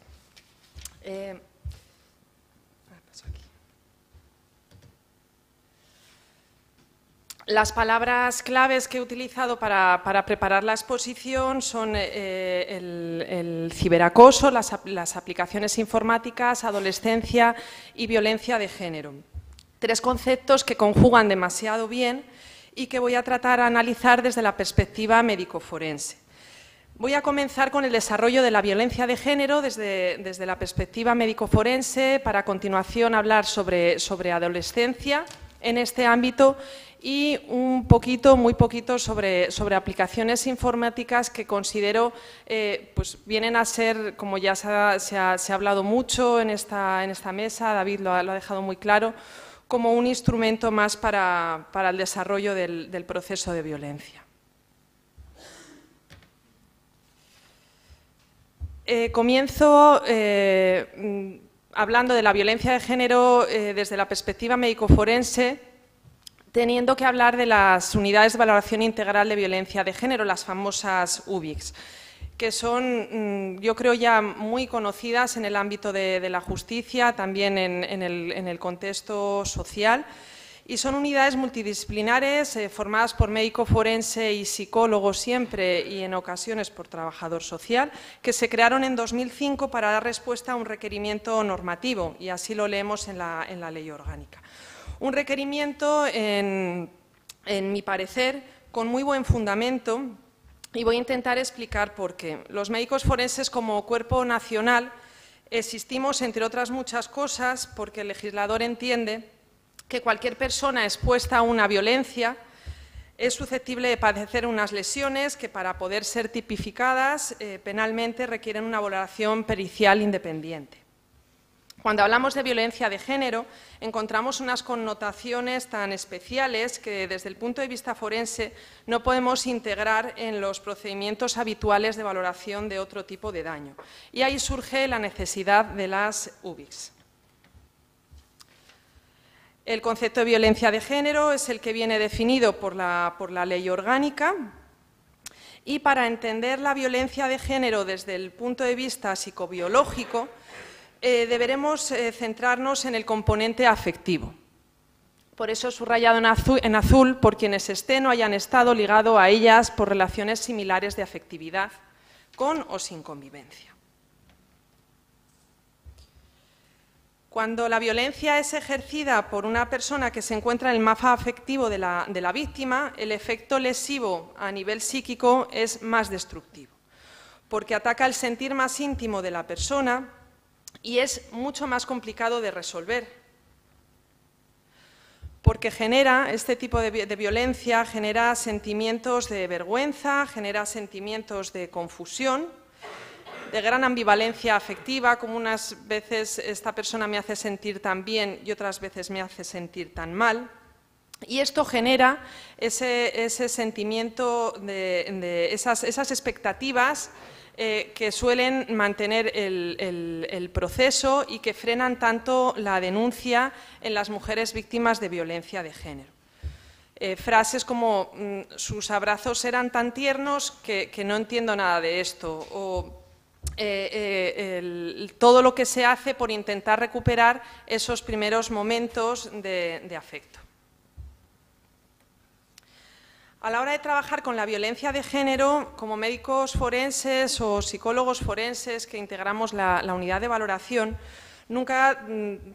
Las palabras claves que he utilizado para preparar la exposición son el ciberacoso, las aplicaciones informáticas, adolescencia y violencia de género. Tres conceptos que conjugan demasiado bien y que voy a tratar de analizar desde la perspectiva médico-forense. Voy a comenzar con el desarrollo de la violencia de género desde la perspectiva médico-forense, para a continuación hablar sobre adolescencia en este ámbito y un poquito, muy poquito, sobre aplicaciones informáticas que considero pues vienen a ser, como ya se ha hablado mucho en esta mesa, David lo ha dejado muy claro, como un instrumento más para el desarrollo del proceso de violencia. Comienzo hablando de la violencia de género desde la perspectiva médico-forense, teniendo que hablar de las unidades de valoración integral de violencia de género, las famosas UVICs, que son, yo creo, ya muy conocidas en el ámbito de la justicia, también en el contexto social, y son unidades multidisciplinares formadas por médico forense y psicólogo siempre, y en ocasiones por trabajador social, que se crearon en 2005 para dar respuesta a un requerimiento normativo, y así lo leemos en la ley orgánica. Un requerimiento, en mi parecer, con muy buen fundamento, y voy a intentar explicar por qué. Los médicos forenses, como cuerpo nacional, existimos, entre otras muchas cosas, porque el legislador entiende que cualquier persona expuesta a una violencia es susceptible de padecer unas lesiones que, para poder ser tipificadas penalmente, requieren una valoración pericial independiente. Cuando hablamos de violencia de género, encontramos unas connotaciones tan especiales que desde el punto de vista forense no podemos integrar en los procedimientos habituales de valoración de otro tipo de daño. Y ahí surge la necesidad de las UBICs. El concepto de violencia de género es el que viene definido por la ley orgánica. Y para entender la violencia de género desde el punto de vista psicobiológico, deberemos centrarnos en el componente afectivo. Por eso he subrayado en azul por quienes estén o hayan estado ligados a ellas por relaciones similares de afectividad, con o sin convivencia. Cuando la violencia es ejercida por una persona que se encuentra en el mapa afectivo de la víctima, el efecto lesivo a nivel psíquico es más destructivo, porque ataca el sentir más íntimo de la persona y es mucho más complicado de resolver, porque genera, este tipo de violencia genera sentimientos de vergüenza, genera sentimientos de confusión, de gran ambivalencia afectiva, como unas veces esta persona me hace sentir tan bien y otras veces me hace sentir tan mal. Y esto genera ese sentimiento de esas expectativas que suelen mantener el proceso y que frenan tanto la denuncia en las mujeres víctimas de violencia de género. Frases como sus abrazos eran tan tiernos que no entiendo nada de esto, o todo lo que se hace por intentar recuperar esos primeros momentos de afecto. A la hora de trabajar con la violencia de género, como médicos forenses o psicólogos forenses que integramos la unidad de valoración, nunca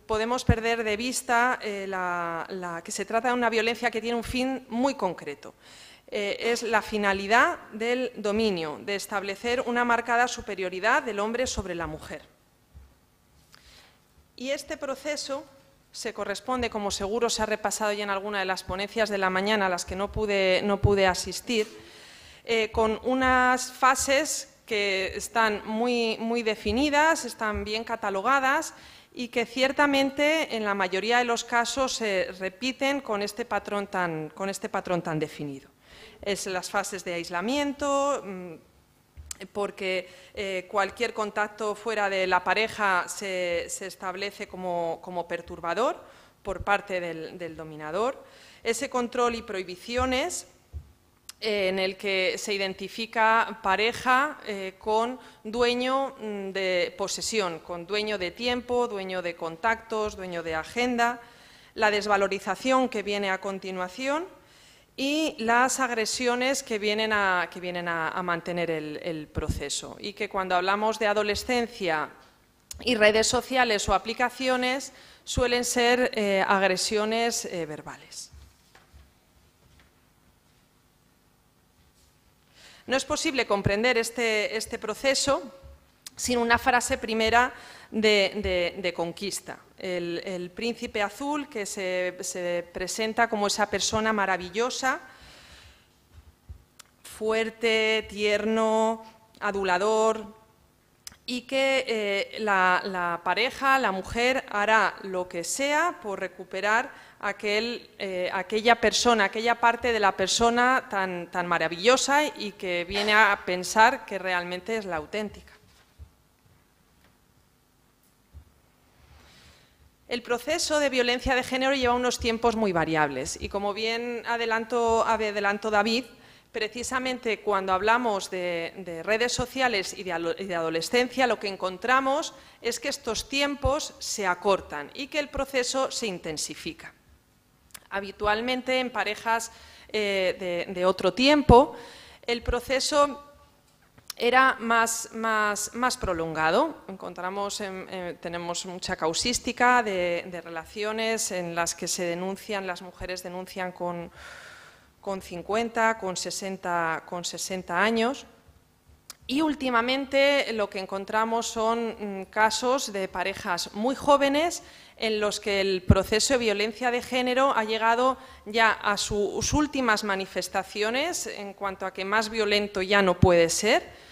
podemos perder de vista que se trata de una violencia que tiene un fin muy concreto. Es la finalidad del dominio, de establecer una marcada superioridad del hombre sobre la mujer. Y este proceso se corresponde, como seguro se ha repasado ya en alguna de las ponencias de la mañana a las que no pude asistir, con unas fases que están muy definidas, están bien catalogadas y que ciertamente en la mayoría de los casos se repiten con este patrón tan definido. Es las fases de aislamiento, porque cualquier contacto fuera de la pareja se establece como perturbador por parte del dominador. Ese control y prohibiciones en el que se identifica pareja con dueño de posesión, con dueño de tiempo, dueño de contactos, dueño de agenda, la desvalorización que viene a continuación y las agresiones que vienen a mantener el proceso. Y que cuando hablamos de adolescencia y redes sociales o aplicaciones suelen ser agresiones verbales. No es posible comprender este proceso sin una frase primera de conquista. El príncipe azul que se presenta como esa persona maravillosa, fuerte, tierno, adulador, y que la pareja, la mujer, hará lo que sea por recuperar aquella persona, aquella parte de la persona tan maravillosa y que viene a pensar que realmente es la auténtica. El proceso de violencia de género lleva unos tiempos muy variables y, como bien adelantó David, precisamente cuando hablamos de redes sociales y de adolescencia, lo que encontramos es que estos tiempos se acortan y que el proceso se intensifica. Habitualmente en parejas de otro tiempo, el proceso era más prolongado. Tenemos mucha causística de relaciones en las que las mujeres denuncian con 50, con 60 años. Y últimamente lo que encontramos son casos de parejas muy jóvenes en los que el proceso de violencia de género ha llegado ya a sus últimas manifestaciones en cuanto a que más violento ya no puede ser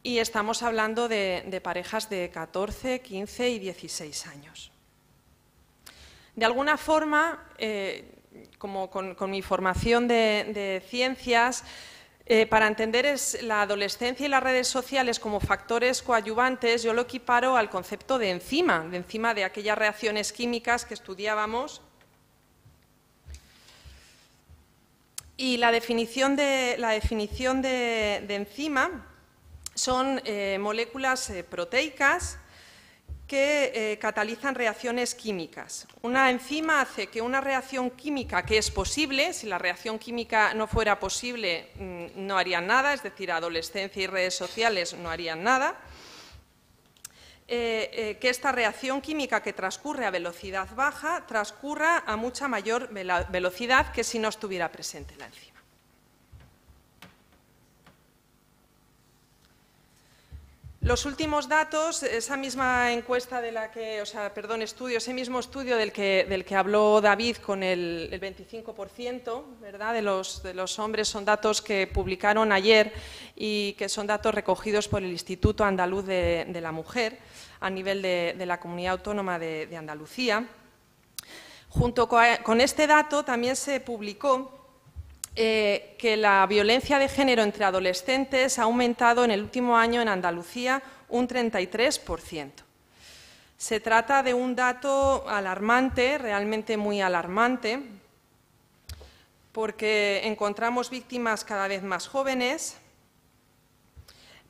y estamos hablando de parejas de 14, 15 y 16 años. De alguna forma, como con mi formación de ciencias, para entender la adolescencia y las redes sociales como factores coadyuvantes, yo lo equiparo al concepto de enzima de aquellas reacciones químicas que estudiábamos. Y la definición de enzima son moléculas proteicas que catalizan reacciones químicas. Una enzima hace que una reacción química que es posible, si la reacción química no fuera posible, no harían nada, es decir, adolescencia y redes sociales no harían nada, que esta reacción química que transcurre a velocidad baja transcurra a mucha mayor velocidad que si no estuviera presente la enzima. Los últimos datos, esa misma encuesta ese mismo estudio del que habló David con el 25%, ¿verdad?, de los hombres, son datos que publicaron ayer y que son datos recogidos por el Instituto Andaluz de la Mujer a nivel de la Comunidad Autónoma de Andalucía. Junto con este dato también se publicó que la violencia de género entre adolescentes ha aumentado en el último año en Andalucía un 33%. Se trata de un dato alarmante, realmente muy alarmante, porque encontramos víctimas cada vez más jóvenes,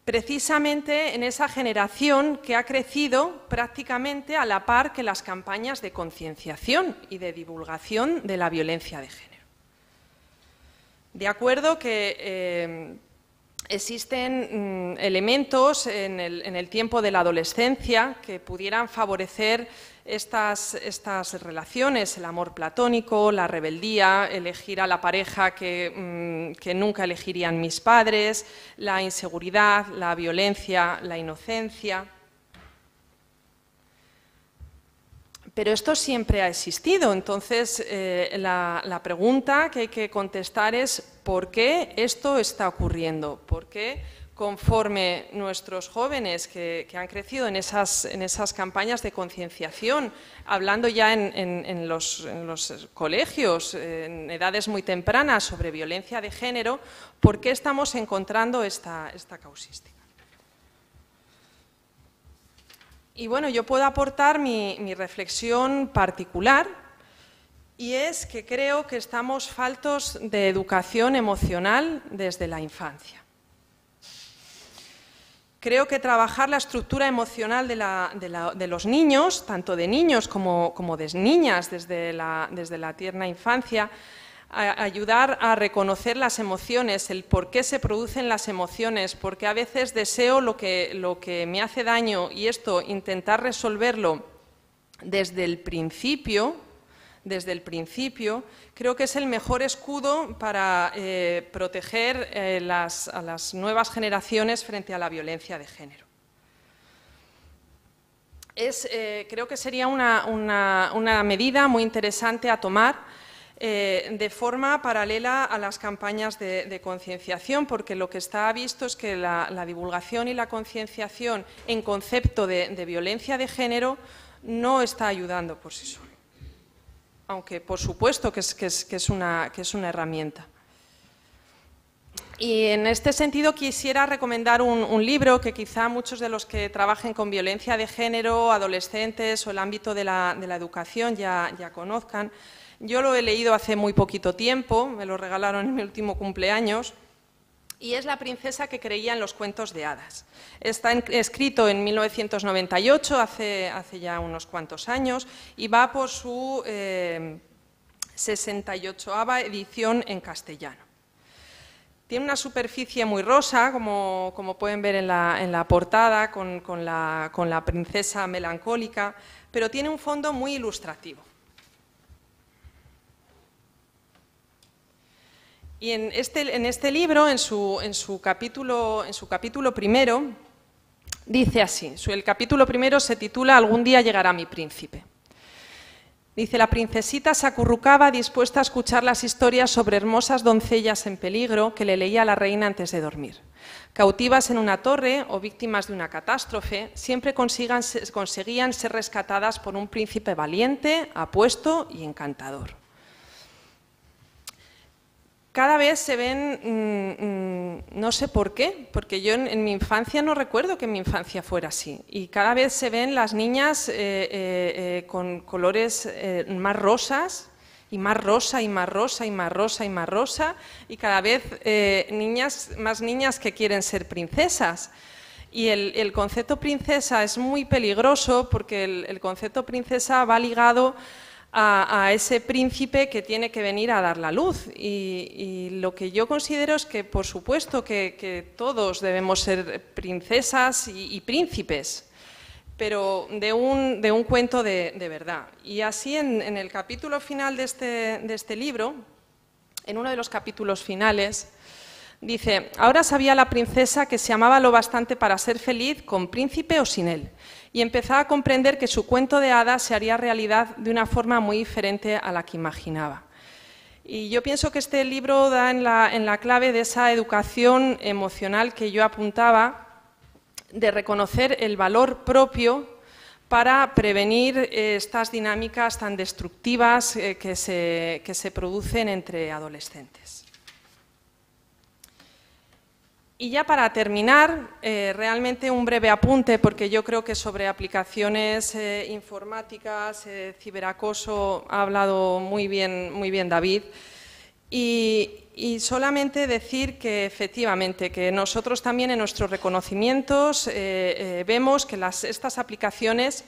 precisamente en esa generación que ha crecido prácticamente a la par que las campañas de concienciación y de divulgación de la violencia de género. De acuerdo que existen elementos en el tiempo de la adolescencia que pudieran favorecer estas relaciones, el amor platónico, la rebeldía, elegir a la pareja que nunca elegirían mis padres, la inseguridad, la violencia, la inocencia. Pero esto siempre ha existido, entonces la pregunta que hay que contestar es ¿por qué esto está ocurriendo? ¿Por qué conforme nuestros jóvenes que han crecido en esas campañas de concienciación, hablando ya en los colegios, en edades muy tempranas sobre violencia de género, por qué estamos encontrando esta causística? Y bueno, yo puedo aportar mi reflexión particular, y es que creo que estamos faltos de educación emocional desde la infancia. Creo que trabajar la estructura emocional de los niños, tanto de niños como de niñas desde la tierna infancia, ayudar a reconocer las emociones, el por qué se producen las emociones, porque a veces deseo lo que me hace daño y esto intentar resolverlo desde el principio, creo que es el mejor escudo para proteger a las nuevas generaciones frente a la violencia de género. Creo que sería una medida muy interesante a tomar de forma paralela a las campañas de concienciación, porque lo que está visto es que la divulgación y la concienciación en concepto de violencia de género no está ayudando por sí solo, aunque por supuesto que es una herramienta. Y en este sentido quisiera recomendar un libro que quizá muchos de los que trabajen con violencia de género, adolescentes o el ámbito de la educación ya conozcan. Yo lo he leído hace muy poquito tiempo, me lo regalaron en mi último cumpleaños, y es La princesa que creía en los cuentos de hadas. Está escrito en 1998, hace ya unos cuantos años, y va por su 68ª edición en castellano. Tiene una superficie muy rosa, como pueden ver en la portada, con la princesa melancólica, pero tiene un fondo muy ilustrativo. Y en este libro, en su capítulo primero, dice así, el capítulo primero se titula «Algún día llegará mi príncipe». Dice, la princesita se acurrucaba dispuesta a escuchar las historias sobre hermosas doncellas en peligro que le leía la reina antes de dormir. cautivas en una torre o víctimas de una catástrofe, siempre conseguían ser rescatadas por un príncipe valiente, apuesto y encantador. Cada vez se ven, no sé por qué, porque yo en mi infancia no recuerdo que mi infancia fuera así, y cada vez se ven las niñas con colores más rosas, y más rosa, y más rosa, y más rosa, y más rosa, y cada vez más niñas que quieren ser princesas. Y el concepto princesa es muy peligroso porque el concepto princesa va ligado a ese príncipe que tiene que venir a dar la luz. Y lo que yo considero es que, por supuesto, que todos debemos ser princesas y príncipes, pero de un cuento de verdad. Y así en el capítulo final de este libro, en uno de los capítulos finales, dice: ahora sabía la princesa que se amaba lo bastante para ser feliz con príncipe o sin él, y empezaba a comprender que su cuento de hadas se haría realidad de una forma muy diferente a la que imaginaba. Y yo pienso que este libro da en la clave de esa educación emocional que yo apuntaba, de reconocer el valor propio para prevenir estas dinámicas tan destructivas que se producen entre adolescentes. Y ya para terminar, realmente un breve apunte, porque yo creo que sobre aplicaciones informáticas, ciberacoso, ha hablado muy bien David. Y solamente decir que efectivamente, que nosotros también en nuestros reconocimientos vemos que estas aplicaciones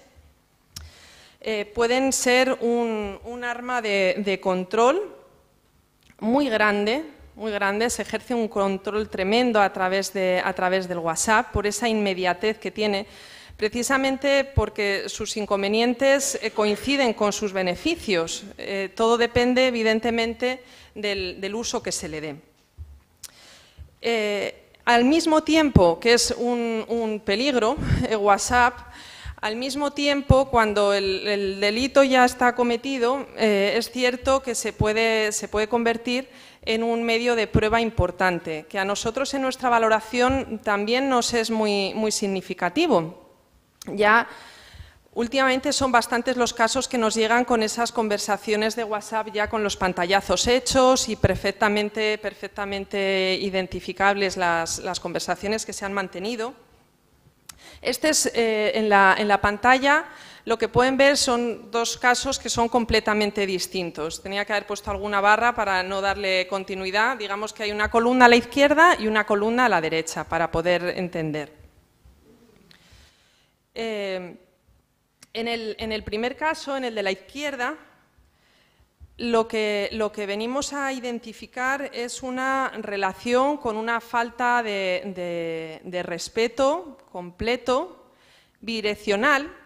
pueden ser un arma de control muy grande, se ejerce un control tremendo a través del WhatsApp por esa inmediatez que tiene, precisamente porque sus inconvenientes coinciden con sus beneficios. Todo depende, evidentemente, del uso que se le dé. Al mismo tiempo que es un peligro, WhatsApp, al mismo tiempo, cuando el delito ya está cometido, es cierto que se puede convertir en un medio de prueba importante, que a nosotros en nuestra valoración también nos es muy significativo. Ya últimamente son bastantes los casos que nos llegan con esas conversaciones de WhatsApp ya con los pantallazos hechos y perfectamente identificables las conversaciones que se han mantenido. En la pantalla lo que pueden ver son dos casos que son completamente distintos. Tenía que haber puesto alguna barra para no darle continuidad. Digamos que hay una columna a la izquierda y una columna a la derecha para poder entender. En el primer caso, en el de la izquierda, lo que venimos a identificar es una relación con una falta de respeto completo, bidireccional,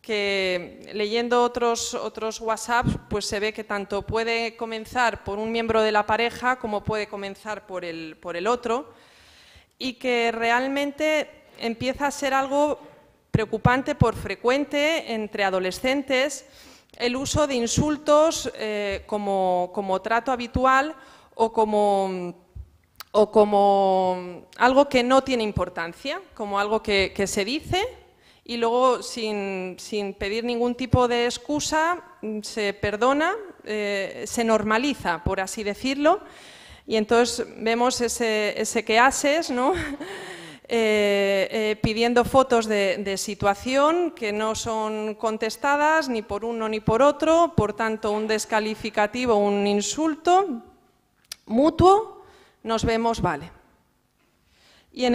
que leyendo otros WhatsApp pues se ve que tanto puede comenzar por un miembro de la pareja como puede comenzar por el otro, y que realmente empieza a ser algo preocupante por frecuente entre adolescentes el uso de insultos como trato habitual o como algo que no tiene importancia, como algo que se dice y luego sin pedir ningún tipo de excusa se perdona, se normaliza, por así decirlo, y entonces vemos ese que haces, ¿no? Pidiendo fotos de situación que no son contestadas ni por uno ni por otro, por tanto un descalificativo, un insulto mutuo, nos vemos, vale. Y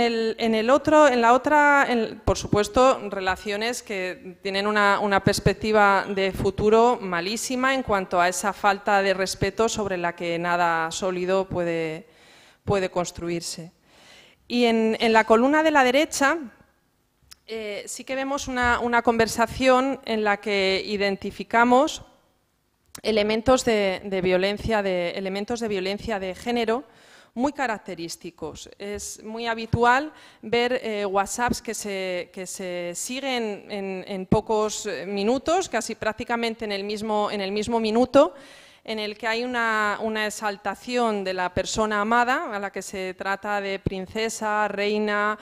por supuesto, relaciones que tienen una perspectiva de futuro malísima en cuanto a esa falta de respeto sobre la que nada sólido puede construirse. Y en la columna de la derecha sí que vemos una conversación en la que identificamos elementos de violencia de género muy característicos. Es muy habitual ver WhatsApps que se siguen en pocos minutos, casi prácticamente en el mismo minuto, en el que hay una exaltación de la persona amada, a la que se trata de princesa, reina,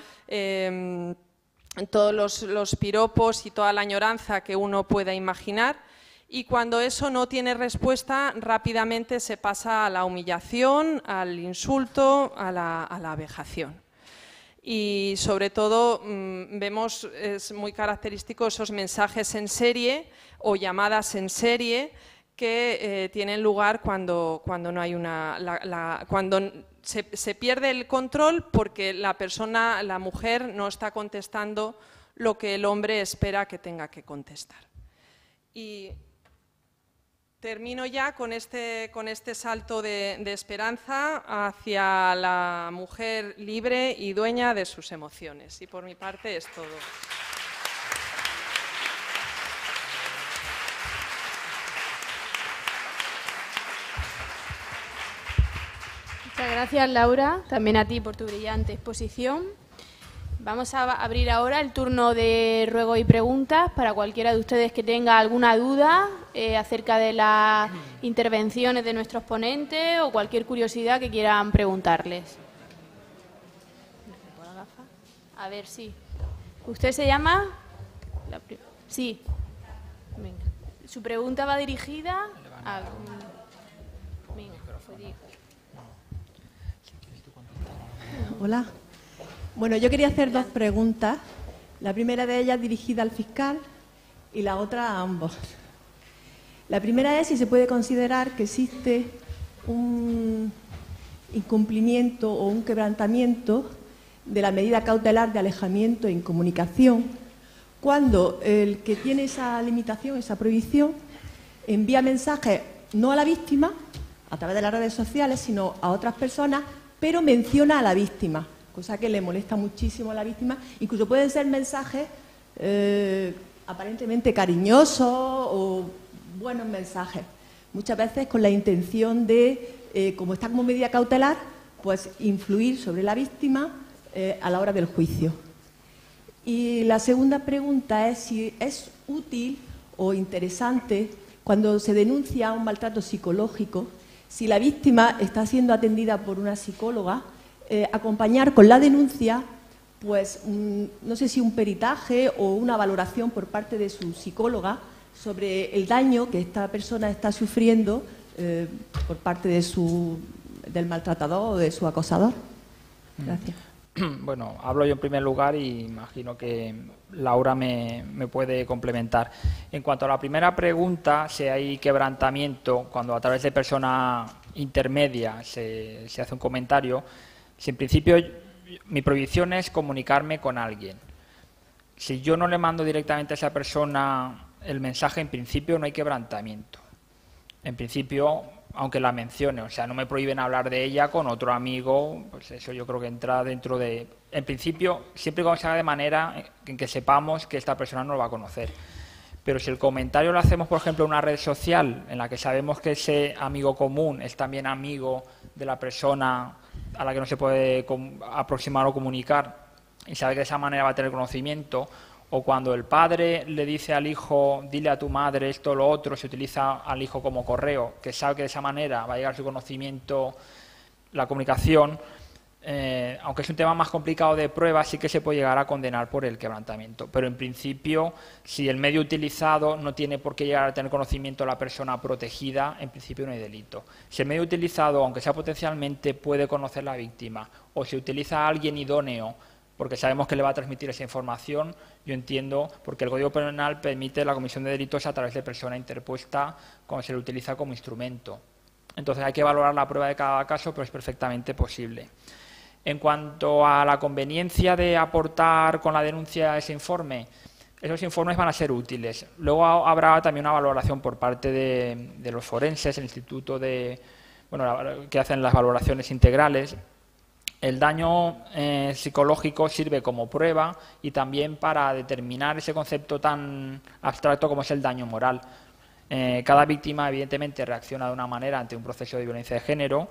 todos los piropos y toda la añoranza que uno pueda imaginar, y cuando eso no tiene respuesta, rápidamente se pasa a la humillación, al insulto, a la vejación. Y sobre todo vemos, es muy característico esos mensajes en serie o llamadas en serie que tienen lugar cuando no hay cuando se pierde el control porque la persona, la mujer, no está contestando lo que el hombre espera que tenga que contestar. Y termino ya con este salto de esperanza hacia la mujer libre y dueña de sus emociones. Y por mi parte es todo. Muchas gracias, Laura, también a ti por tu brillante exposición. Vamos a abrir ahora el turno de ruego y preguntas para cualquiera de ustedes que tenga alguna duda acerca de las intervenciones de nuestros ponentes o cualquier curiosidad que quieran preguntarles. A ver, sí. ¿Usted se llama? Sí. Venga. Su pregunta va dirigida a... Venga, pues diga. Hola. Bueno, yo quería hacer dos preguntas. La primera de ellas dirigida al fiscal y la otra a ambos. La primera es si se puede considerar que existe un incumplimiento o un quebrantamiento de la medida cautelar de alejamiento e incomunicación cuando el que tiene esa limitación, esa prohibición, envía mensajes no a la víctima a través de las redes sociales, sino a otras personas, pero menciona a la víctima, cosa que le molesta muchísimo a la víctima. Incluso pueden ser mensajes aparentemente cariñosos o buenos mensajes, muchas veces con la intención de, como está como medida cautelar, pues influir sobre la víctima a la hora del juicio. Y la segunda pregunta es si es útil o interesante cuando se denuncia un maltrato psicológico, si la víctima está siendo atendida por una psicóloga, acompañar con la denuncia, pues no sé si un peritaje o una valoración por parte de su psicóloga sobre el daño que esta persona está sufriendo por parte del maltratador o de su acosador. Gracias. Bueno, hablo yo en primer lugar y imagino que Laura me puede complementar. En cuanto a la primera pregunta, si hay quebrantamiento cuando a través de persona intermedia se hace un comentario, si en principio mi prohibición es comunicarme con alguien. Si yo no le mando directamente a esa persona el mensaje, en principio no hay quebrantamiento. En principio, aunque la mencione, o sea, no me prohíben hablar de ella con otro amigo, pues eso yo creo que entra dentro de... En principio, siempre que se haga de manera en que sepamos que esta persona no lo va a conocer. Pero si el comentario lo hacemos, por ejemplo, en una red social en la que sabemos que ese amigo común es también amigo de la persona a la que no se puede aproximar o comunicar y sabe que de esa manera va a tener conocimiento, o cuando el padre le dice al hijo, dile a tu madre esto o lo otro, se utiliza al hijo como correo, que sabe que de esa manera va a llegar su conocimiento, la comunicación, aunque es un tema más complicado de prueba, sí que se puede llegar a condenar por el quebrantamiento. Pero en principio, si el medio utilizado no tiene por qué llegar a tener conocimiento de la persona protegida, en principio no hay delito. Si el medio utilizado, aunque sea potencialmente, puede conocer la víctima, o se utiliza a alguien idóneo, porque sabemos que le va a transmitir esa información, yo entiendo, porque el Código Penal permite la comisión de delitos a través de persona interpuesta cuando se le utiliza como instrumento. Entonces hay que valorar la prueba de cada caso, pero es perfectamente posible. En cuanto a la conveniencia de aportar con la denuncia ese informe, esos informes van a ser útiles. Luego habrá también una valoración por parte de los forenses, el instituto que hacen las valoraciones integrales. El daño psicológico sirve como prueba y también para determinar ese concepto tan abstracto como es el daño moral. Cada víctima, evidentemente, reacciona de una manera ante un proceso de violencia de género,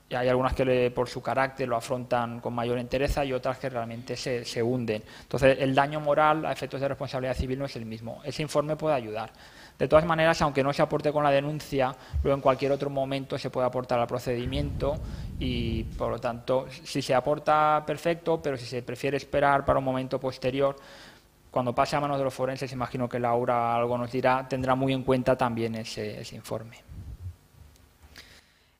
Y hay algunas que por su carácter lo afrontan con mayor entereza y otras que realmente se hunden. Entonces, el daño moral a efectos de responsabilidad civil no es el mismo. Ese informe puede ayudar. De todas maneras, aunque no se aporte con la denuncia, luego en cualquier otro momento se puede aportar al procedimiento y, por lo tanto, si se aporta, perfecto, pero si se prefiere esperar para un momento posterior, cuando pase a manos de los forenses, imagino que Laura algo nos dirá, tendrá muy en cuenta también ese informe.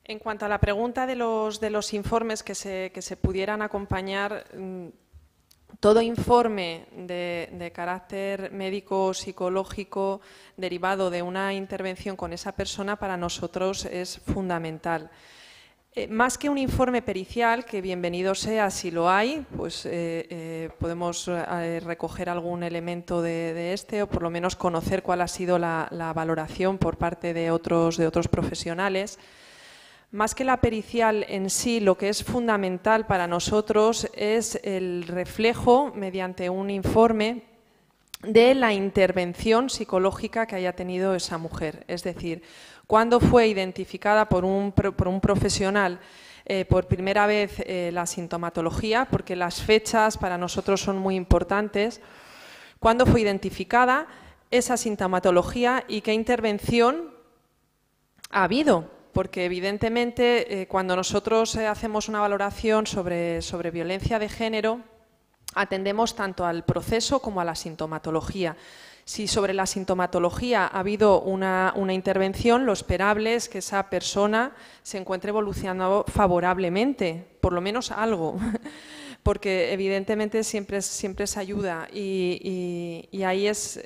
En cuanto a la pregunta de los informes que se pudieran acompañar, todo informe de carácter médico-psicológico derivado de una intervención con esa persona para nosotros es fundamental. Más que un informe pericial, que bienvenido sea si lo hay, pues podemos recoger algún elemento de este o por lo menos conocer cuál ha sido la valoración por parte de otros profesionales. Más que la pericial en sí, lo que es fundamental para nosotros es el reflejo, mediante un informe, de la intervención psicológica que haya tenido esa mujer. Es decir, cuándo fue identificada por un profesional por primera vez la sintomatología, porque las fechas para nosotros son muy importantes. Cuándo fue identificada esa sintomatología y qué intervención ha habido. Porque evidentemente cuando nosotros hacemos una valoración sobre violencia de género, atendemos tanto al proceso como a la sintomatología. Si sobre la sintomatología ha habido una intervención, lo esperable es que esa persona se encuentre evolucionando favorablemente, por lo menos algo, porque evidentemente siempre es ayuda y ahí es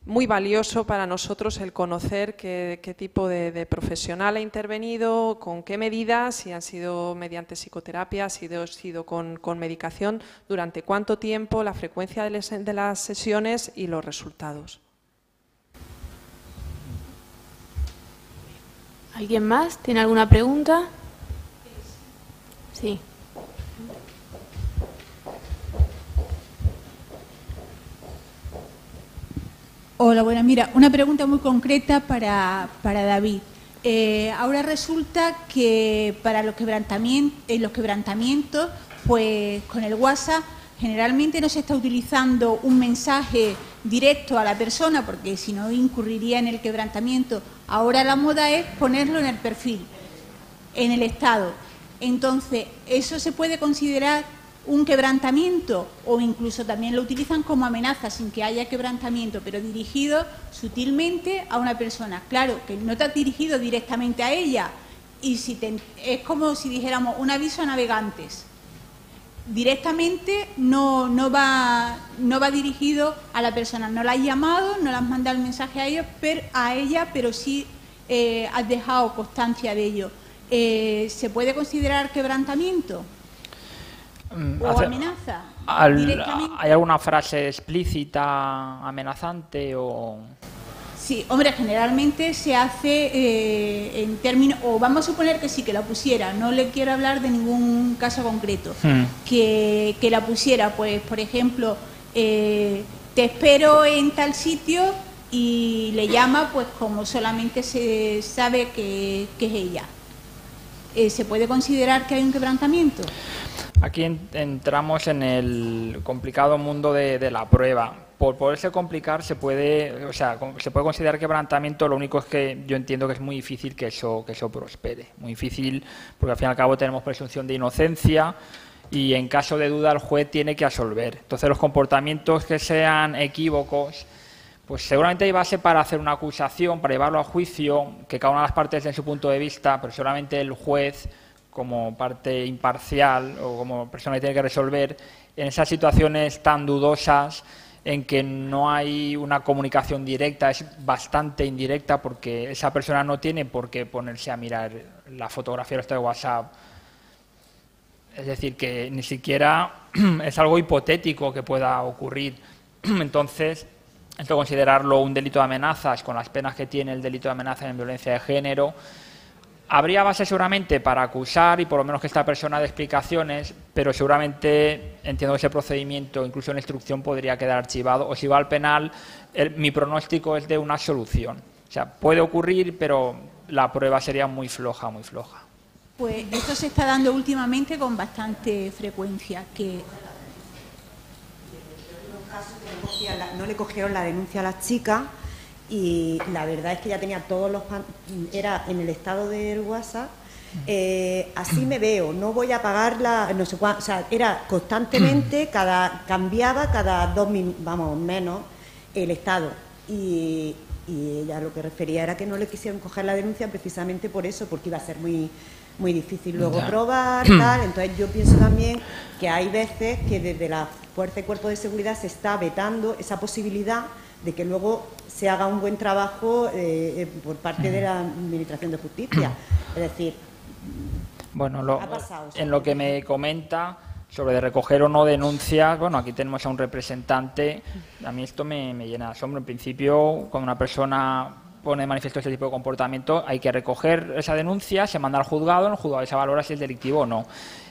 muy valioso para nosotros el conocer qué tipo de profesional ha intervenido, con qué medidas, si han sido mediante psicoterapia, si han sido con medicación, durante cuánto tiempo, la frecuencia de las sesiones y los resultados. ¿Alguien más? ¿Tiene alguna pregunta? Sí. Hola, bueno, mira, una pregunta muy concreta para David. Ahora resulta que para los quebrantamientos, pues con el WhatsApp generalmente no se está utilizando un mensaje directo a la persona, porque si no incurriría en el quebrantamiento. Ahora la moda es ponerlo en el perfil, en el estado. Entonces, ¿eso se puede considerar un quebrantamiento o incluso también lo utilizan como amenaza sin que haya quebrantamiento, pero dirigido sutilmente a una persona? Claro, que no te has dirigido directamente a ella y es como si dijéramos un aviso a navegantes. Directamente no va dirigido a la persona, no la has llamado, no le has mandado el mensaje a ella, pero sí has dejado constancia de ello. ¿Se puede considerar quebrantamiento? ¿O amenaza? ¿Hay alguna frase explícita, amenazante o...? Sí, hombre, generalmente se hace en términos, o vamos a suponer que sí, que la pusiera, no le quiero hablar de ningún caso concreto, que la pusiera, pues, por ejemplo, te espero en tal sitio y le llama, pues, como solamente se sabe que es ella. ¿Se puede considerar que hay un quebrantamiento? Aquí entramos en el complicado mundo de la prueba. Por poderse complicar se puede considerar quebrantamiento. Lo único es que yo entiendo que es muy difícil que eso prospere. Muy difícil, porque al fin y al cabo tenemos presunción de inocencia y en caso de duda el juez tiene que absolver. Entonces los comportamientos que sean equívocos, pues seguramente hay base para hacer una acusación, para llevarlo a juicio, que cada una de las partes den su punto de vista, pero seguramente el juez, como parte imparcial o como persona que tiene que resolver, en esas situaciones tan dudosas en que no hay una comunicación directa, es bastante indirecta, porque esa persona no tiene por qué ponerse a mirar la fotografía de WhatsApp. Es decir, que ni siquiera es algo hipotético que pueda ocurrir. Entonces, esto considerarlo un delito de amenazas, con las penas que tiene el delito de amenaza en violencia de género, habría base seguramente para acusar y por lo menos que esta persona dé explicaciones, pero seguramente entiendo que ese procedimiento, incluso en instrucción, podría quedar archivado. O si va al penal, mi pronóstico es de una absolución. O sea, puede ocurrir, pero la prueba sería muy floja, muy floja. Pues esto se está dando últimamente con bastante frecuencia, que no le cogieron la denuncia a las chicas y la verdad es que ya tenía todos los... Era en el estado del WhatsApp, así me veo, no voy a pagarla, no sé cuánto, o sea, era constantemente, cambiaba cada 2 minutos, vamos, menos, el estado. Y ella lo que refería era que no le quisieron coger la denuncia precisamente por eso, porque iba a ser muy difícil luego probar, tal. Entonces yo pienso también que hay veces que desde la Fuerza y Cuerpo de Seguridad se está vetando esa posibilidad de que luego se haga un buen trabajo por parte de la Administración de Justicia. Es decir, bueno, ha pasado, en lo que me comenta sobre de recoger o no denuncias, bueno, aquí tenemos a un representante. A mí esto me llena de asombro. En principio, cuando una persona pone de manifiesto ese tipo de comportamiento, hay que recoger esa denuncia, se manda al juzgado, en el juzgado se valora si es delictivo o no.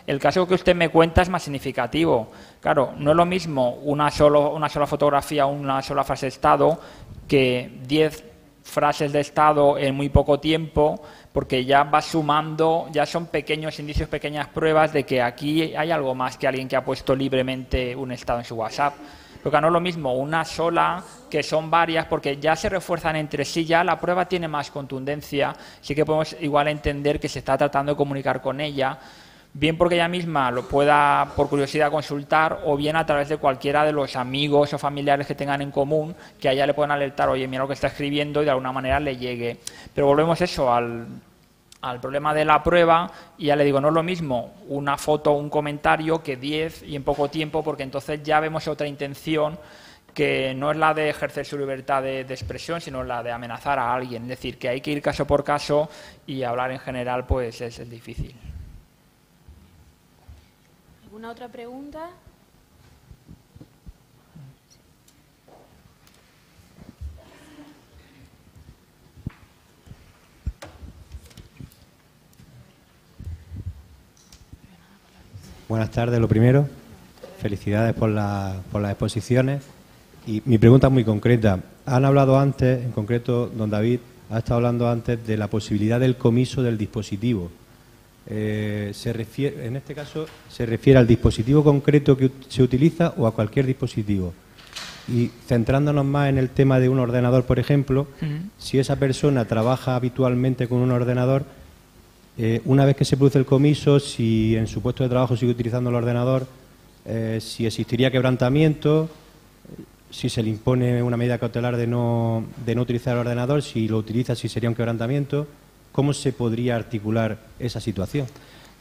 El caso que usted me cuenta es más significativo. Claro, no es lo mismo una sola fotografía, una sola frase de Estado, que 10 frases de Estado en muy poco tiempo, porque ya va sumando, ya son pequeños indicios, pequeñas pruebas de que aquí hay algo más que alguien que ha puesto libremente un Estado en su WhatsApp. Porque no es lo mismo una sola que son varias, porque ya se refuerzan entre sí, ya la prueba tiene más contundencia, sí que podemos igual entender que se está tratando de comunicar con ella, bien porque ella misma lo pueda por curiosidad consultar, o bien a través de cualquiera de los amigos o familiares que tengan en común, que a ella le puedan alertar, oye, mira lo que está escribiendo, y de alguna manera le llegue. Pero volvemos eso al problema de la prueba, y ya le digo, no es lo mismo una foto o un comentario que 10 y en poco tiempo, porque entonces ya vemos otra intención que no es la de ejercer su libertad de expresión, sino la de amenazar a alguien. Es decir, que hay que ir caso por caso, y hablar en general pues es difícil. ¿Alguna otra pregunta? Buenas tardes, lo primero. Felicidades por las exposiciones. Y mi pregunta es muy concreta. Han hablado antes, en concreto, don David, ha estado hablando antes de la posibilidad del comiso del dispositivo. En este caso, ¿se refiere al dispositivo concreto que se utiliza o a cualquier dispositivo? Y centrándonos más en el tema de un ordenador, por ejemplo, si esa persona trabaja habitualmente con un ordenador, una vez que se produce el comiso, si en su puesto de trabajo sigue utilizando el ordenador, si existiría quebrantamiento, si se le impone una medida cautelar de no utilizar el ordenador, si lo utiliza, si sería un quebrantamiento, ¿cómo se podría articular esa situación?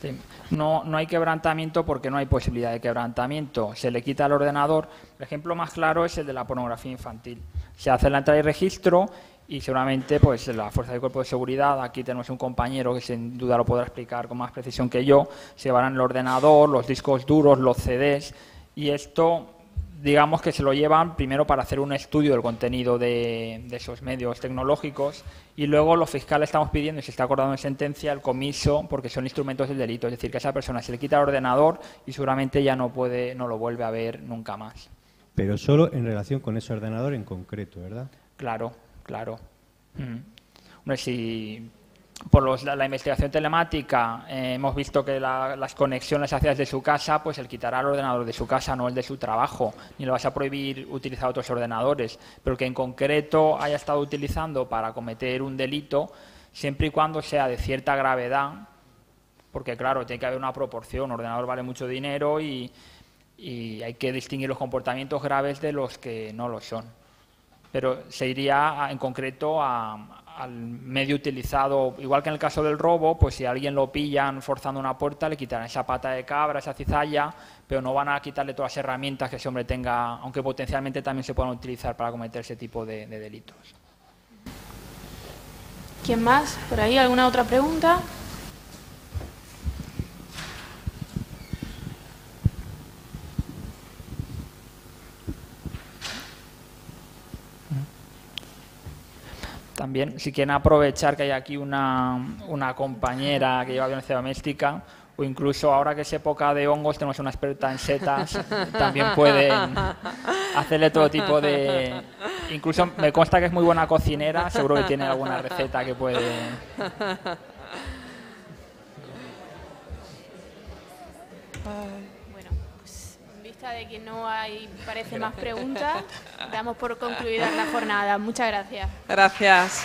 Sí. No hay quebrantamiento porque no hay posibilidad de quebrantamiento. Se le quita el ordenador. El ejemplo más claro es el de la pornografía infantil. Se hace la entrada y registro y seguramente pues la Fuerza de Cuerpo de Seguridad, aquí tenemos un compañero que sin duda lo podrá explicar con más precisión que yo, se llevarán el ordenador, los discos duros, los CDs, y esto digamos que se lo llevan primero para hacer un estudio del contenido de esos medios tecnológicos, y luego los fiscales estamos pidiendo, y se está acordando en sentencia, el comiso, porque son instrumentos del delito, es decir, que a esa persona se le quita el ordenador y seguramente ya no lo vuelve a ver nunca más. Pero solo en relación con ese ordenador en concreto, ¿verdad? Claro. Hombre, si por la investigación telemática hemos visto que las conexiones hacia desde su casa, pues él quitará el ordenador de su casa, no el de su trabajo, ni le vas a prohibir utilizar otros ordenadores, pero que en concreto haya estado utilizando para cometer un delito, siempre y cuando sea de cierta gravedad, porque claro, tiene que haber una proporción, un ordenador vale mucho dinero y hay que distinguir los comportamientos graves de los que no lo son. Pero se iría en concreto al medio utilizado, igual que en el caso del robo, pues si a alguien lo pillan forzando una puerta, le quitarán esa pata de cabra, esa cizalla, pero no van a quitarle todas las herramientas que ese hombre tenga, aunque potencialmente también se puedan utilizar para cometer ese tipo de delitos. ¿Quién más? ¿Por ahí alguna otra pregunta? También, si quieren aprovechar que hay aquí una compañera que lleva violencia doméstica, o incluso ahora que es época de hongos, tenemos una experta en setas, también pueden hacerle todo tipo de... Incluso me consta que es muy buena cocinera, seguro que tiene alguna receta que puede... Bueno, pues en vista de que no hay, parece más preguntas, damos por concluida la jornada. Muchas gracias. Gracias.